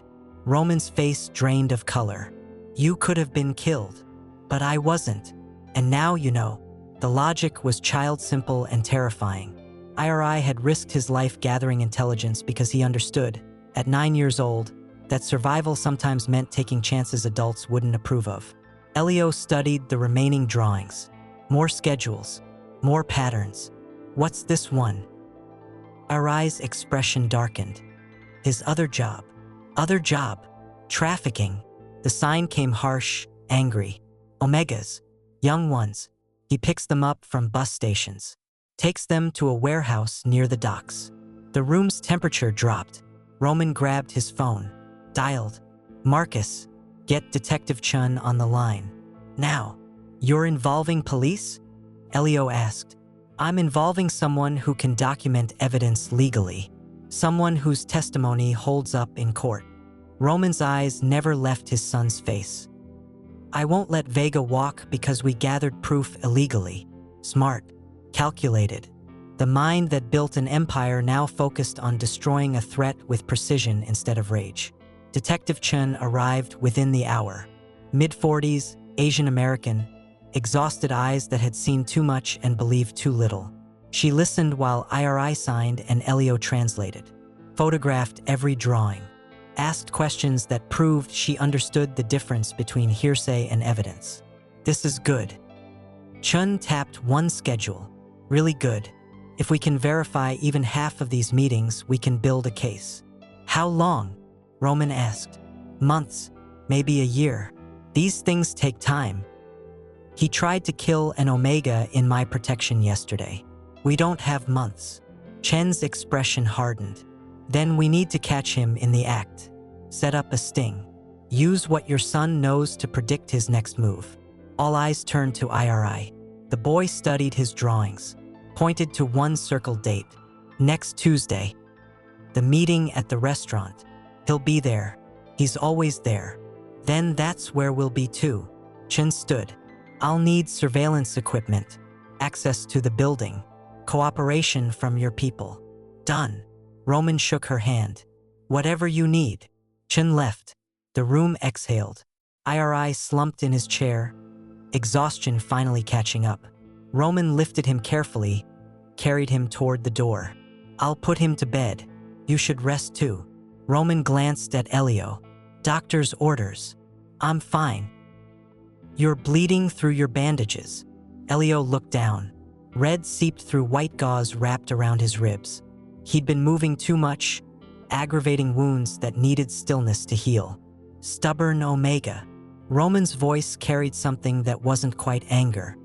Roman's face drained of color. You could have been killed. But I wasn't. And now you know. The logic was child simple and terrifying. IRI had risked his life gathering intelligence because he understood, at 9 years old, that survival sometimes meant taking chances adults wouldn't approve of. Elio studied the remaining drawings. More schedules. More patterns. What's this one? IRI's expression darkened. His other job. Other job. Trafficking. The sign came harsh, angry. Omegas. Young ones. He picks them up from bus stations. Takes them to a warehouse near the docks. The room's temperature dropped. Roman grabbed his phone. Dialed. Marcus. Get Detective Chun on the line. Now. You're involving police? Elio asked. I'm involving someone who can document evidence legally. Someone whose testimony holds up in court. Roman's eyes never left his son's face. I won't let Vega walk because we gathered proof illegally. Smart. Calculated. The mind that built an empire now focused on destroying a threat with precision instead of rage. Detective Chun arrived within the hour. Mid-40s, Asian American, exhausted eyes that had seen too much and believed too little. She listened while IRI signed and Elio translated. Photographed every drawing. Asked questions that proved she understood the difference between hearsay and evidence. This is good. Chun tapped one schedule. Really good. If we can verify even half of these meetings, we can build a case. How long? Roman asked. Months, maybe a year. These things take time. He tried to kill an Omega in my protection yesterday. We don't have months. Chen's expression hardened. Then we need to catch him in the act. Set up a sting. Use what your son knows to predict his next move. All eyes turned to IRI. The boy studied his drawings. Pointed to one circled date. Next Tuesday. The meeting at the restaurant. He'll be there. He's always there. Then that's where we'll be too. Chen stood. I'll need surveillance equipment. Access to the building. Cooperation from your people. Done. Roman shook her hand. Whatever you need. Chen left. The room exhaled. IRI slumped in his chair. Exhaustion finally catching up. Roman lifted him carefully, carried him toward the door. I'll put him to bed. You should rest too. Roman glanced at Elio. Doctor's orders. I'm fine. You're bleeding through your bandages. Elio looked down. Red seeped through white gauze wrapped around his ribs. He'd been moving too much, aggravating wounds that needed stillness to heal. Stubborn Omega. Roman's voice carried something that wasn't quite anger.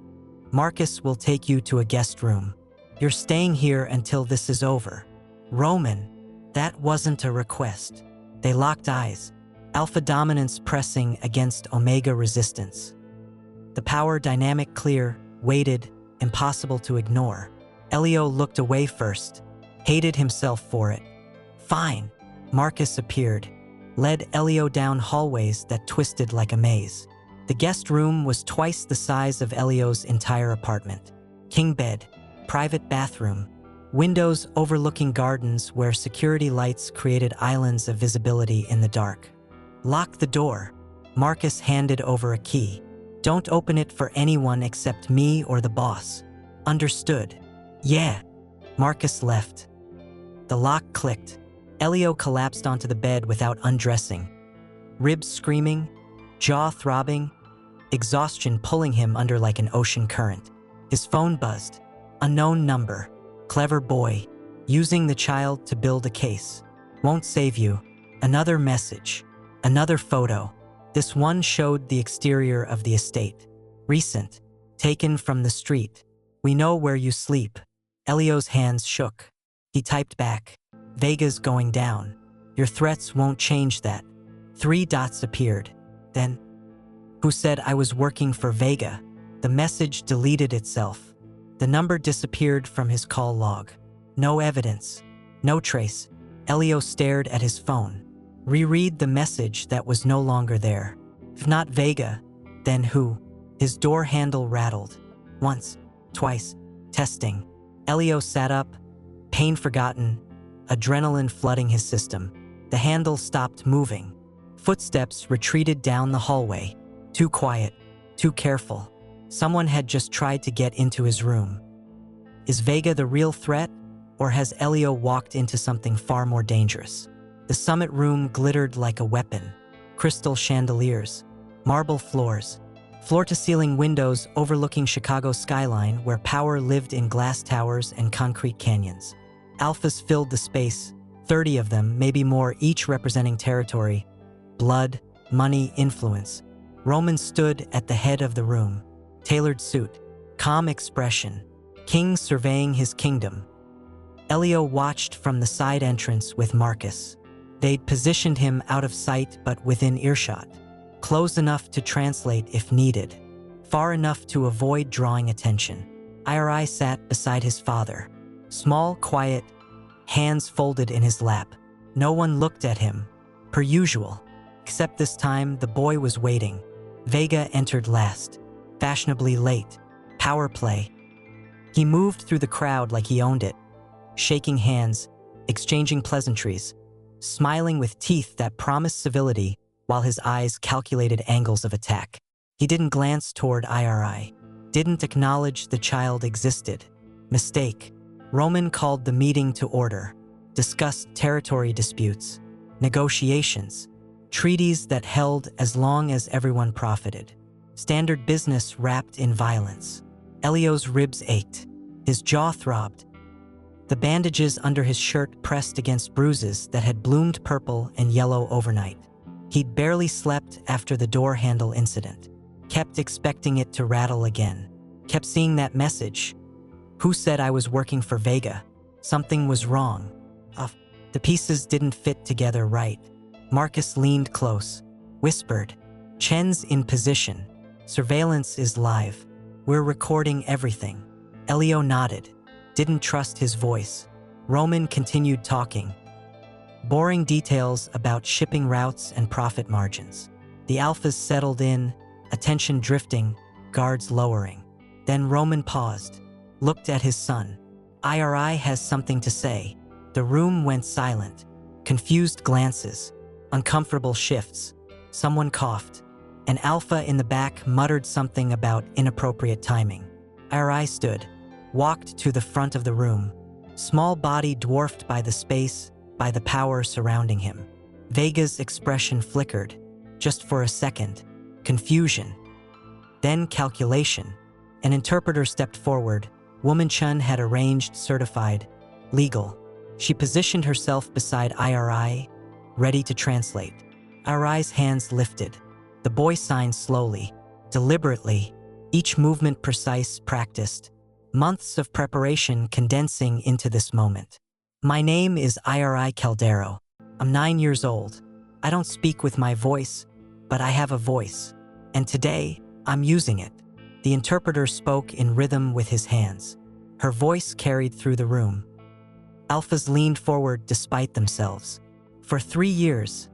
Marcus will take you to a guest room. You're staying here until this is over. Roman, that wasn't a request. They locked eyes, alpha dominance pressing against Omega resistance. The power dynamic clear, weighted, impossible to ignore. Elio looked away first, hated himself for it. Fine. Marcus appeared, led Elio down hallways that twisted like a maze. The guest room was twice the size of Elio's entire apartment. King bed, private bathroom, windows overlooking gardens where security lights created islands of visibility in the dark. Lock the door. Marcus handed over a key. Don't open it for anyone except me or the boss. Understood. Yeah. Marcus left. The lock clicked. Elio collapsed onto the bed without undressing. Ribs screaming, jaw throbbing, exhaustion pulling him under like an ocean current. His phone buzzed. Unknown number. Clever boy. Using the child to build a case. Won't save you. Another message. Another photo. This one showed the exterior of the estate. Recent. Taken from the street. We know where you sleep. Elio's hands shook. He typed back. Vega's going down. Your threats won't change that. 3 dots appeared. Then, who said I was working for Vega? The message deleted itself. The number disappeared from his call log. No evidence. No trace. Elio stared at his phone. Reread the message that was no longer there. If not Vega, then who? His door handle rattled. Once, twice, testing. Elio sat up, pain forgotten, adrenaline flooding his system. The handle stopped moving. Footsteps retreated down the hallway. Too quiet, too careful. Someone had just tried to get into his room. Is Vega the real threat, or has Elio walked into something far more dangerous? The summit room glittered like a weapon. Crystal chandeliers, marble floors, floor-to-ceiling windows overlooking Chicago's skyline where power lived in glass towers and concrete canyons. Alphas filled the space, 30 of them, maybe more, each representing territory, blood, money, influence. Roman stood at the head of the room, tailored suit, calm expression, king surveying his kingdom. Elio watched from the side entrance with Marcus. They'd positioned him out of sight but within earshot, close enough to translate if needed, far enough to avoid drawing attention. IRI sat beside his father, small, quiet, hands folded in his lap. No one looked at him, per usual, except this time the boy was waiting. Vega entered last, fashionably late, power play. He moved through the crowd like he owned it, shaking hands, exchanging pleasantries, smiling with teeth that promised civility while his eyes calculated angles of attack. He didn't glance toward IRI, didn't acknowledge the child existed. Mistake. Roman called the meeting to order, discussed territory disputes, negotiations, treaties that held as long as everyone profited. Standard business wrapped in violence. Elio's ribs ached. His jaw throbbed. The bandages under his shirt pressed against bruises that had bloomed purple and yellow overnight. He'd barely slept after the door handle incident. Kept expecting it to rattle again. Kept seeing that message. Who said I was working for Vega? Something was wrong. The pieces didn't fit together right. Marcus leaned close, whispered, "Chen's in position. Surveillance is live. We're recording everything." Elio nodded, didn't trust his voice. Roman continued talking. Boring details about shipping routes and profit margins. The alphas settled in, attention drifting, guards lowering. Then Roman paused, looked at his son. IRI has something to say. The room went silent. Confused glances, uncomfortable shifts. Someone coughed. An alpha in the back muttered something about inappropriate timing. IRI stood, walked to the front of the room, small body dwarfed by the space, by the power surrounding him. Vega's expression flickered, just for a second. Confusion. Then calculation. An interpreter stepped forward. Woman Chun had arranged, certified, legal. She positioned herself beside IRI, ready to translate. IRI's hands lifted. The boy signed slowly, deliberately, each movement precise, practiced. Months of preparation condensing into this moment. My name is IRI Caldero. I'm 9 years old. I don't speak with my voice, but I have a voice. And today, I'm using it. The interpreter spoke in rhythm with his hands. Her voice carried through the room. Alphas leaned forward despite themselves. For 3 years,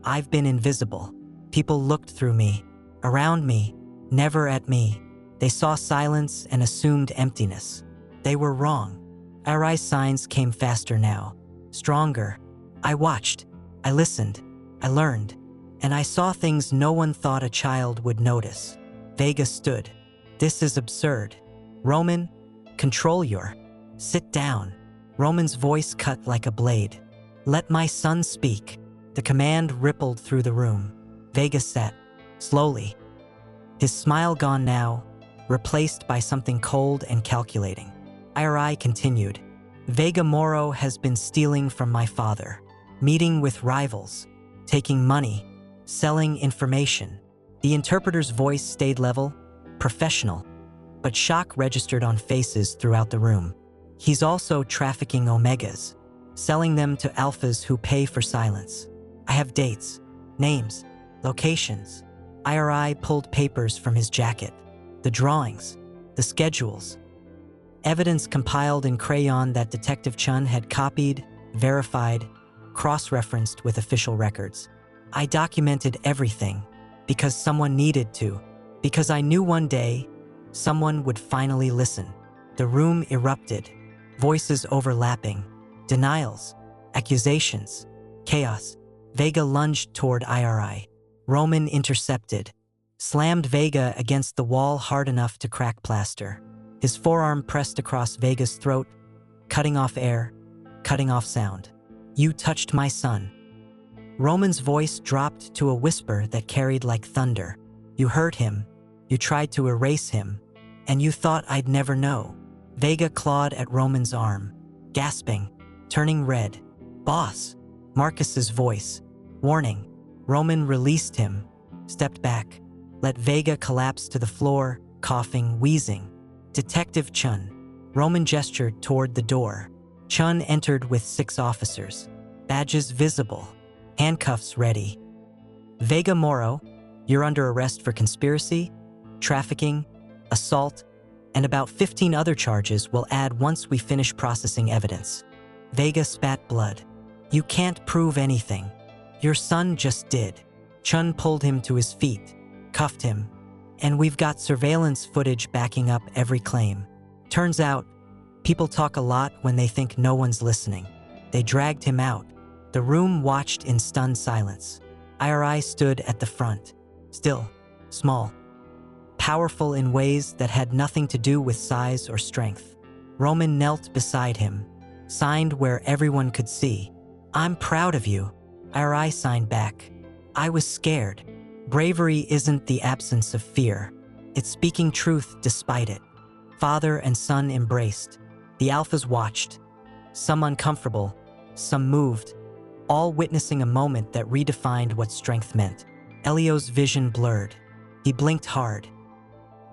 I've been invisible. People looked through me, around me, never at me. They saw silence and assumed emptiness. They were wrong. IRI's signs came faster now, stronger. I watched, I listened, I learned, and I saw things no one thought a child would notice. Vega stood. This is absurd. Roman, Control your. Sit down. Roman's voice cut like a blade. Let my son speak. The command rippled through the room. Vega sat, slowly. His smile gone now, replaced by something cold and calculating. IRI continued. Vega Moro has been stealing from my father, meeting with rivals, taking money, selling information. The interpreter's voice stayed level, professional, but shock registered on faces throughout the room. He's also trafficking omegas, selling them to alphas who pay for silence. I have dates, names, locations. IRI pulled papers from his jacket, the drawings, the schedules. Evidence compiled in crayon that Detective Chun had copied, verified, cross-referenced with official records. I documented everything because someone needed to, because I knew one day someone would finally listen. The room erupted, voices overlapping, denials, accusations, chaos. Vega lunged toward IRI. Roman intercepted, slammed Vega against the wall hard enough to crack plaster. His forearm pressed across Vega's throat, cutting off air, cutting off sound. You touched my son. Roman's voice dropped to a whisper that carried like thunder. You hurt him, you tried to erase him, and you thought I'd never know. Vega clawed at Roman's arm, gasping, turning red. Boss, Marcus's voice. Warning. Roman released him, stepped back, let Vega collapse to the floor, coughing, wheezing. Detective Chun. Roman gestured toward the door. Chun entered with 6 officers, badges visible, handcuffs ready. Vega Moro, you're under arrest for conspiracy, trafficking, assault, and about 15 other charges we'll add once we finish processing evidence. Vega spat blood. You can't prove anything. Your son just did. Chun pulled him to his feet, cuffed him, and we've got surveillance footage backing up every claim. Turns out, people talk a lot when they think no one's listening. They dragged him out. The room watched in stunned silence. IRI stood at the front, still, small, powerful in ways that had nothing to do with size or strength. Roman knelt beside him, signed where everyone could see. I'm proud of you. IRI signed back. I was scared. Bravery isn't the absence of fear. It's speaking truth despite it. Father and son embraced. The alphas watched. Some uncomfortable, some moved, all witnessing a moment that redefined what strength meant. Elio's vision blurred. He blinked hard,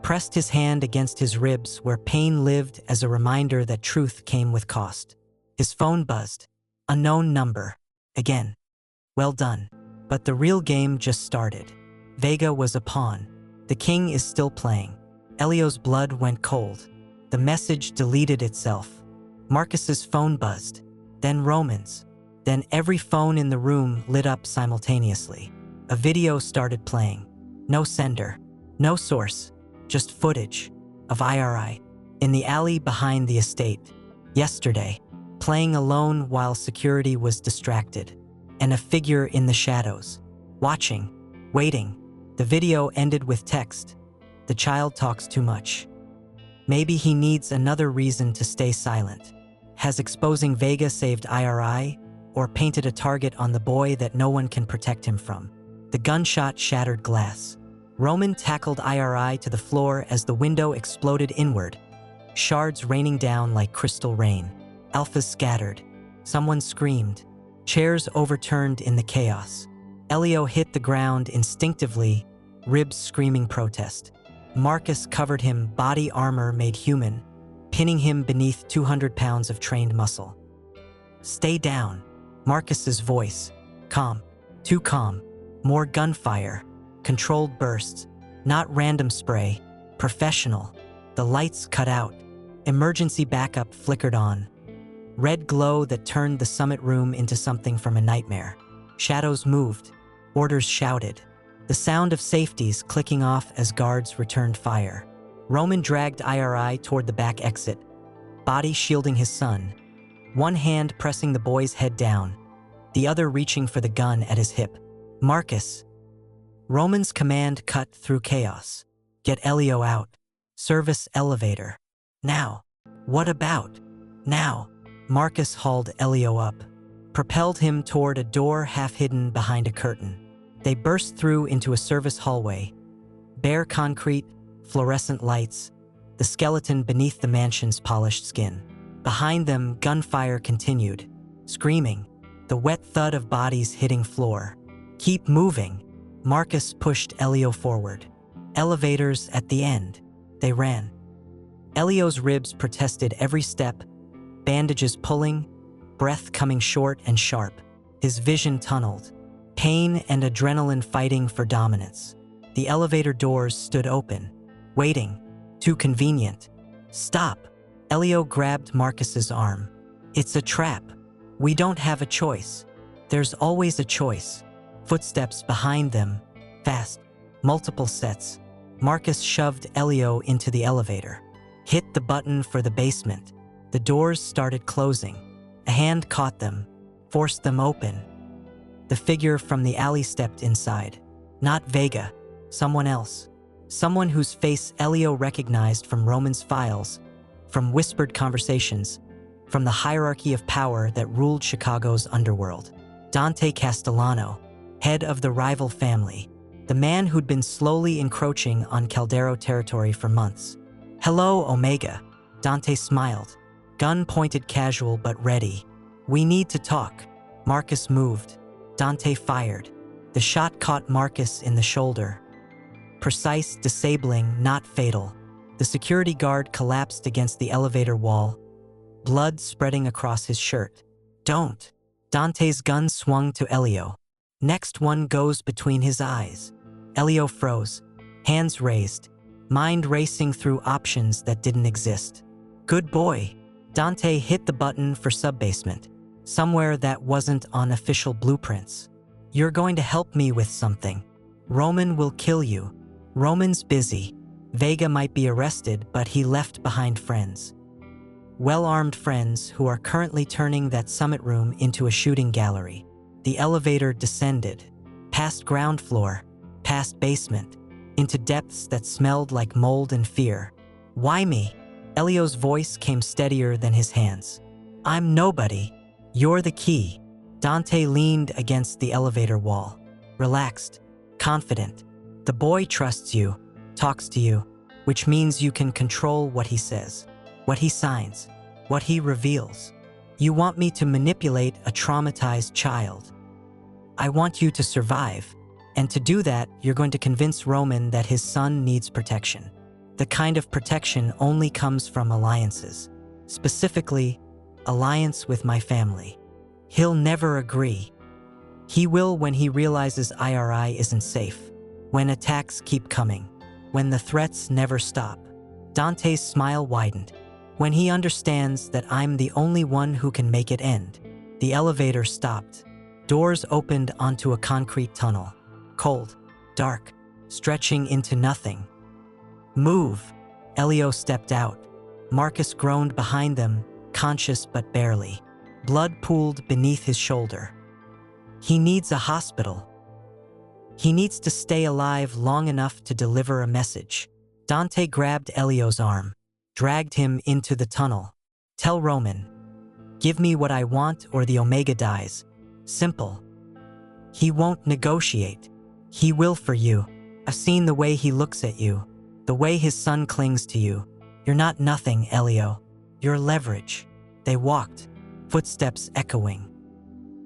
pressed his hand against his ribs where pain lived as a reminder that truth came with cost. His phone buzzed. Unknown number. Again. Well done. But the real game just started. Vega was a pawn. The king is still playing. Elio's blood went cold. The message deleted itself. Marcus's phone buzzed. Then Roman's. Then every phone in the room lit up simultaneously. A video started playing. No sender. No source. Just footage of IRI in the alley behind the estate. Yesterday. Playing alone while security was distracted. And a figure in the shadows. Watching. Waiting. The video ended with text. The child talks too much. Maybe he needs another reason to stay silent. Has exposing Vega saved IRI, or painted a target on the boy that no one can protect him from? The gunshot shattered glass. Roman tackled IRI to the floor as the window exploded inward, shards raining down like crystal rain. Alphas scattered. Someone screamed. Chairs overturned in the chaos. Elio hit the ground instinctively, ribs screaming protest. Marcus covered him, body armor made human, pinning him beneath 200 pounds of trained muscle. Stay down. Marcus's voice. Calm. Too calm. More gunfire. Controlled bursts. Not random spray. Professional. The lights cut out. Emergency backup flickered on. Red glow that turned the summit room into something from a nightmare. Shadows moved. Orders shouted. The sound of safeties clicking off as guards returned fire. Roman dragged IRI toward the back exit, body shielding his son, one hand pressing the boy's head down, the other reaching for the gun at his hip. Marcus. Roman's command cut through chaos. Get Elio out. Service elevator. Now. What about? Now, Marcus hauled Elio up, propelled him toward a door half hidden behind a curtain. They burst through into a service hallway. Bare concrete, fluorescent lights, the skeleton beneath the mansion's polished skin. Behind them, gunfire continued, screaming, the wet thud of bodies hitting floor. Keep moving. Marcus pushed Elio forward. Elevators at the end. They ran. Elio's ribs protested every step, bandages pulling, breath coming short and sharp. His vision tunneled, pain and adrenaline fighting for dominance. The elevator doors stood open, waiting. Too convenient. Stop. Elio grabbed Marcus's arm. It's a trap. We don't have a choice. There's always a choice. Footsteps behind them. Fast. Multiple sets. Marcus shoved Elio into the elevator. Hit the button for the basement. The doors started closing. A hand caught them, forced them open. The figure from the alley stepped inside. Not Vega. Someone else. Someone whose face Elio recognized from Roman's files, from whispered conversations, from the hierarchy of power that ruled Chicago's underworld. Dante Castellano, head of the rival family, the man who'd been slowly encroaching on Caldero territory for months. Hello, Omega. Dante smiled, gun pointed casual but ready. We need to talk. Marcus moved. Dante fired. The shot caught Marcus in the shoulder. Precise, disabling, not fatal. The security guard collapsed against the elevator wall, blood spreading across his shirt. Don't. Dante's gun swung to Elio. Next one goes between his eyes. Elio froze, hands raised, mind racing through options that didn't exist. Good boy. Dante hit the button for subbasement, somewhere that wasn't on official blueprints. You're going to help me with something. Roman will kill you. Roman's busy. Vega might be arrested, but he left behind friends. Well-armed friends who are currently turning that summit room into a shooting gallery. The elevator descended, past ground floor, past basement, into depths that smelled like mold and fear. Why me? Elio's voice came steadier than his hands. I'm nobody. You're the key. Dante leaned against the elevator wall, relaxed, confident. The boy trusts you, talks to you, which means you can control what he says, what he signs, what he reveals. You want me to manipulate a traumatized child. I want you to survive, and to do that, you're going to convince Roman that his son needs protection. The kind of protection only comes from alliances, specifically, alliance with my family. He'll never agree. He will when he realizes IRI isn't safe, when attacks keep coming, when the threats never stop. Dante's smile widened. When he understands that I'm the only one who can make it end. The elevator stopped. Doors opened onto a concrete tunnel. Cold, dark, stretching into nothing. Move. Elio stepped out. Marcus groaned behind them, conscious but barely. Blood pooled beneath his shoulder. He needs a hospital. He needs to stay alive long enough to deliver a message. Dante grabbed Elio's arm, dragged him into the tunnel. Tell Roman. Give me what I want or the Omega dies. Simple. He won't negotiate. He will for you. I've seen the way he looks at you, the way his son clings to you. You're not nothing, Elio. You're leverage. They walked, footsteps echoing.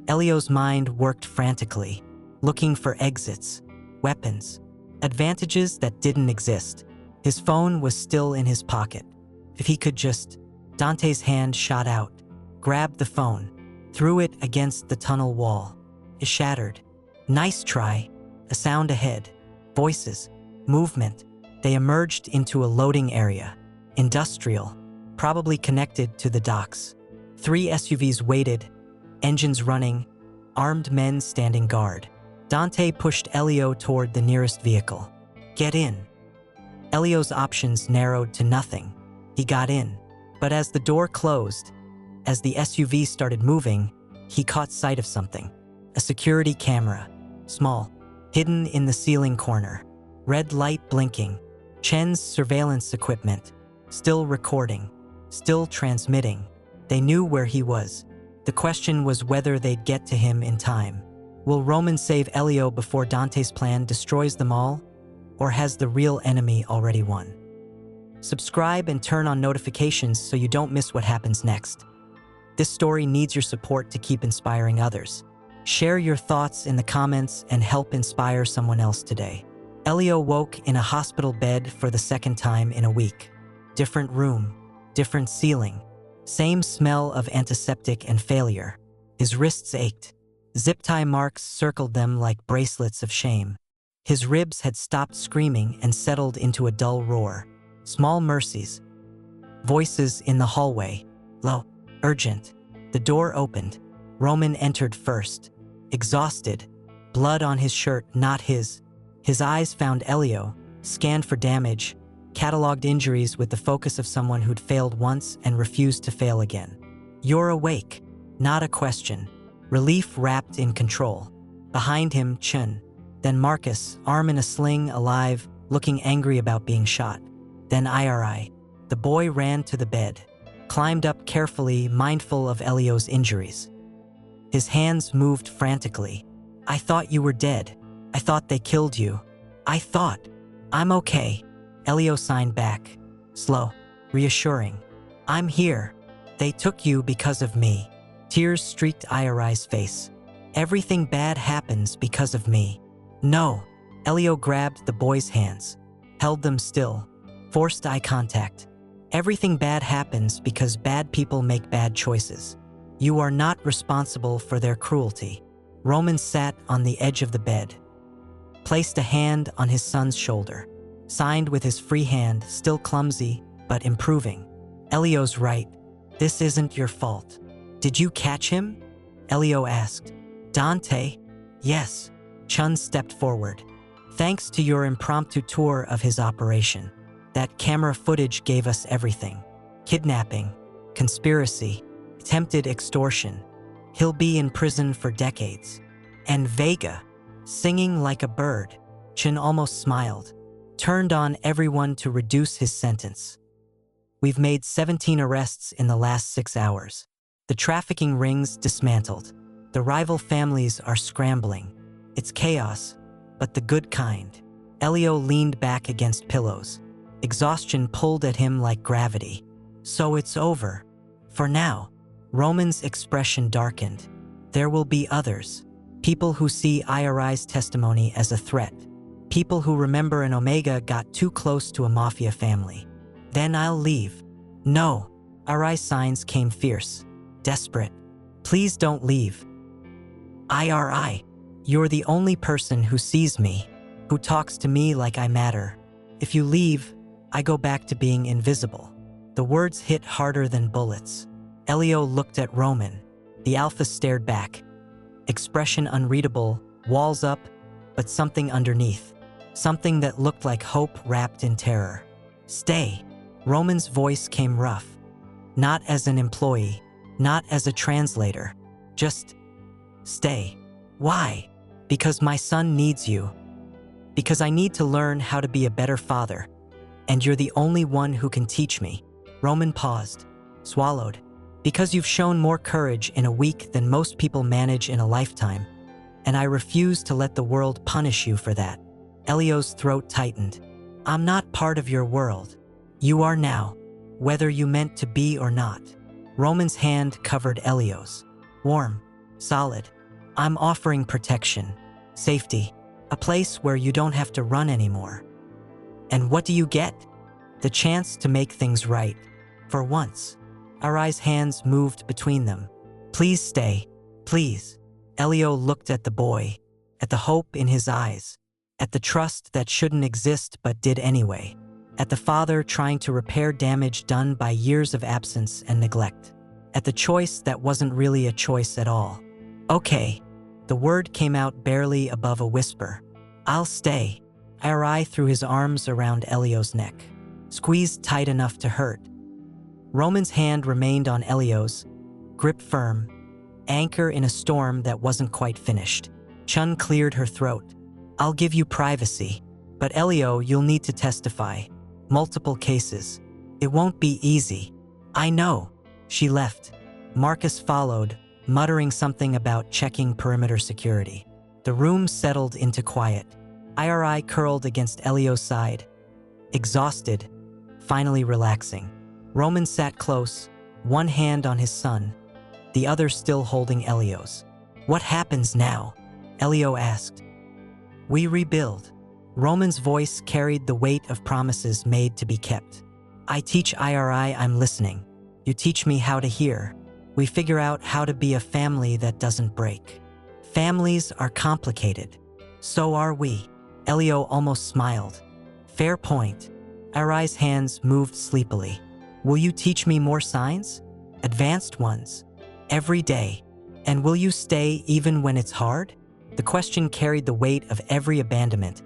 Elio's mind worked frantically, looking for exits, weapons, advantages that didn't exist. His phone was still in his pocket. If he could just... Dante's hand shot out, grabbed the phone, threw it against the tunnel wall. It shattered. Nice try. A sound ahead. Voices. Movement. They emerged into a loading area. Industrial. Probably connected to the docks. 3 SUVs waited, engines running, armed men standing guard. Dante pushed Elio toward the nearest vehicle. Get in. Elio's options narrowed to nothing. He got in. But as the door closed, as the SUV started moving, he caught sight of something. A security camera. Small. Hidden in the ceiling corner. Red light blinking. Chen's surveillance equipment. Still recording. still transmitting. They knew where he was. The question was whether they'd get to him in time. Will Roman save Elio before Dante's plan destroys them all? Or has the real enemy already won? Subscribe and turn on notifications so you don't miss what happens next. This story needs your support to keep inspiring others. Share your thoughts in the comments and help inspire someone else today. Elio woke in a hospital bed for the second time in a week. Different room, different ceiling, same smell of antiseptic and failure. His wrists ached. Zip tie marks circled them like bracelets of shame. His ribs had stopped screaming and settled into a dull roar. Small mercies. Voices in the hallway. Low, urgent. The door opened. Roman entered first. Exhausted. Blood on his shirt, not his. His eyes found Elio, scanned for damage, cataloged injuries with the focus of someone who'd failed once and refused to fail again. You're awake. Not a question. Relief wrapped in control. Behind him, Chun. Then Marcus, arm in a sling, alive, looking angry about being shot. Then Iri. The boy ran to the bed, climbed up carefully, mindful of Elio's injuries. His hands moved frantically. I thought you were dead. I thought they killed you. I thought. I'm okay. Elio signed back. Slow, reassuring. I'm here. They took you because of me. Tears streaked Iri's face. Everything bad happens because of me. No. Elio grabbed the boy's hands, held them still, forced eye contact. Everything bad happens because bad people make bad choices. You are not responsible for their cruelty. Roman sat on the edge of the bed, placed a hand on his son's shoulder, signed with his free hand, still clumsy, but improving. Elio's right. This isn't your fault. Did you catch him? Elio asked. Dante? Yes. Chun stepped forward. Thanks to your impromptu tour of his operation. That camera footage gave us everything. Kidnapping, conspiracy, attempted extortion. He'll be in prison for decades. And Vega, singing like a bird, Chun almost smiled, turned on everyone to reduce his sentence. We've made 17 arrests in the last 6 hours. The trafficking rings dismantled. The rival families are scrambling. It's chaos, but the good kind. Elio leaned back against pillows. Exhaustion pulled at him like gravity. So it's over. For now. Roman's expression darkened. There will be others. People who see Iri's testimony as a threat. People who remember an Omega got too close to a Mafia family. Then I'll leave. No. Iri's signs came fierce, desperate. Please don't leave. Iri. You're the only person who sees me, who talks to me like I matter. If you leave, I go back to being invisible. The words hit harder than bullets. Elio looked at Roman. The alpha stared back. Expression unreadable, walls up, but something underneath. Something that looked like hope wrapped in terror. Stay. Roman's voice came rough. Not as an employee, not as a translator. Just stay. Why? Because my son needs you. Because I need to learn how to be a better father. And you're the only one who can teach me. Roman paused, swallowed. Because you've shown more courage in a week than most people manage in a lifetime. And I refuse to let the world punish you for that. Elio's throat tightened. I'm not part of your world. You are now, whether you meant to be or not. Roman's hand covered Elio's. Warm, solid. I'm offering protection, safety, a place where you don't have to run anymore. And what do you get? The chance to make things right. For once. Iri's hands moved between them. Please stay. Please. Elio looked at the boy, at the hope in his eyes, at the trust that shouldn't exist but did anyway, at the father trying to repair damage done by years of absence and neglect, at the choice that wasn't really a choice at all. Okay. The word came out barely above a whisper. I'll stay. Iri threw his arms around Elio's neck, squeezed tight enough to hurt. Roman's hand remained on Elio's, grip firm, anchor in a storm that wasn't quite finished. Chun cleared her throat. I'll give you privacy, but Elio, you'll need to testify. Multiple cases. It won't be easy. I know. She left. Marcus followed, muttering something about checking perimeter security. The room settled into quiet. IRI curled against Elio's side, exhausted, finally relaxing. Roman sat close, one hand on his son, the other still holding Elio's. What happens now? Elio asked. We rebuild. Roman's voice carried the weight of promises made to be kept. I teach IRI I'm listening. You teach me how to hear. We figure out how to be a family that doesn't break. Families are complicated. So are we. Elio almost smiled. Fair point. IRI's hands moved sleepily. Will you teach me more signs? Advanced ones. Every day. And will you stay even when it's hard? The question carried the weight of every abandonment,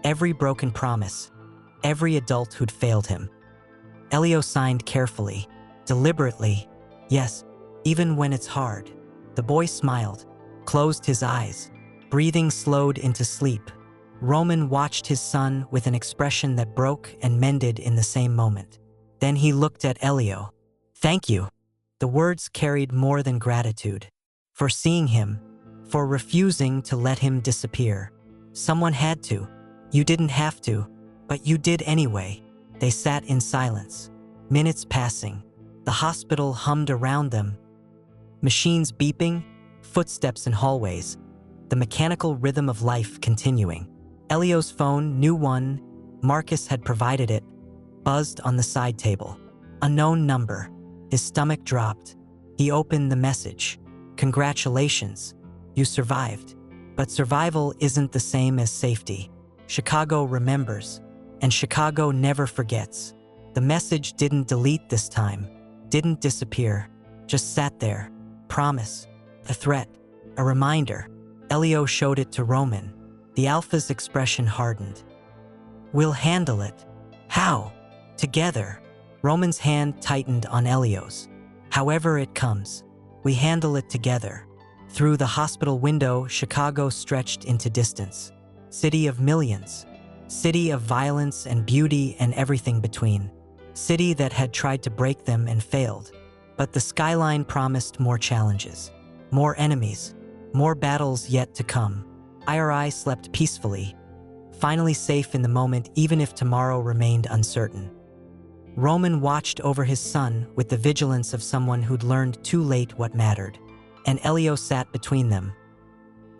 every broken promise, every adult who'd failed him. Elio signed carefully, deliberately. Yes, even when it's hard. The boy smiled, closed his eyes. Breathing slowed into sleep. Roman watched his son with an expression that broke and mended in the same moment. Then he looked at Elio. Thank you. The words carried more than gratitude. For seeing him, for refusing to let him disappear. Someone had to. You didn't have to, but you did anyway. They sat in silence. Minutes passing. The hospital hummed around them. Machines beeping, footsteps in hallways. The mechanical rhythm of life continuing. Elio's phone, new one, Marcus had provided it, buzzed on the side table. Unknown number. His stomach dropped. He opened the message. Congratulations. You survived. But survival isn't the same as safety. Chicago remembers, and Chicago never forgets. The message didn't delete this time, didn't disappear, just sat there. Promise, a threat, a reminder. Elio showed it to Roman. The Alpha's expression hardened. We'll handle it. How? Together. Roman's hand tightened on Elio's. However it comes, we handle it together. Through the hospital window, Chicago stretched into distance. City of millions. City of violence and beauty and everything between. City that had tried to break them and failed. But the skyline promised more challenges. More enemies. More battles yet to come. IRI slept peacefully, finally safe in the moment even if tomorrow remained uncertain. Roman watched over his son with the vigilance of someone who'd learned too late what mattered. And Elio sat between them.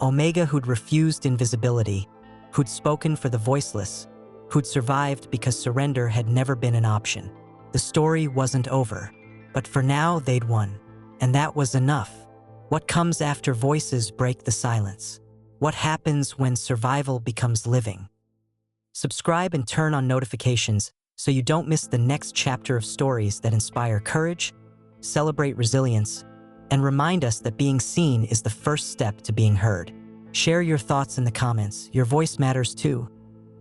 Omega, who'd refused invisibility, who'd spoken for the voiceless, who'd survived because surrender had never been an option. The story wasn't over, but for now they'd won. And that was enough. What comes after voices break the silence? What happens when survival becomes living? Subscribe and turn on notifications so you don't miss the next chapter of stories that inspire courage, celebrate resilience, and remind us that being seen is the first step to being heard. Share your thoughts in the comments. Your voice matters too.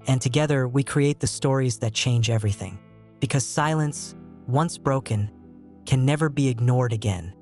And together we create the stories that change everything. Because silence, once broken, can never be ignored again.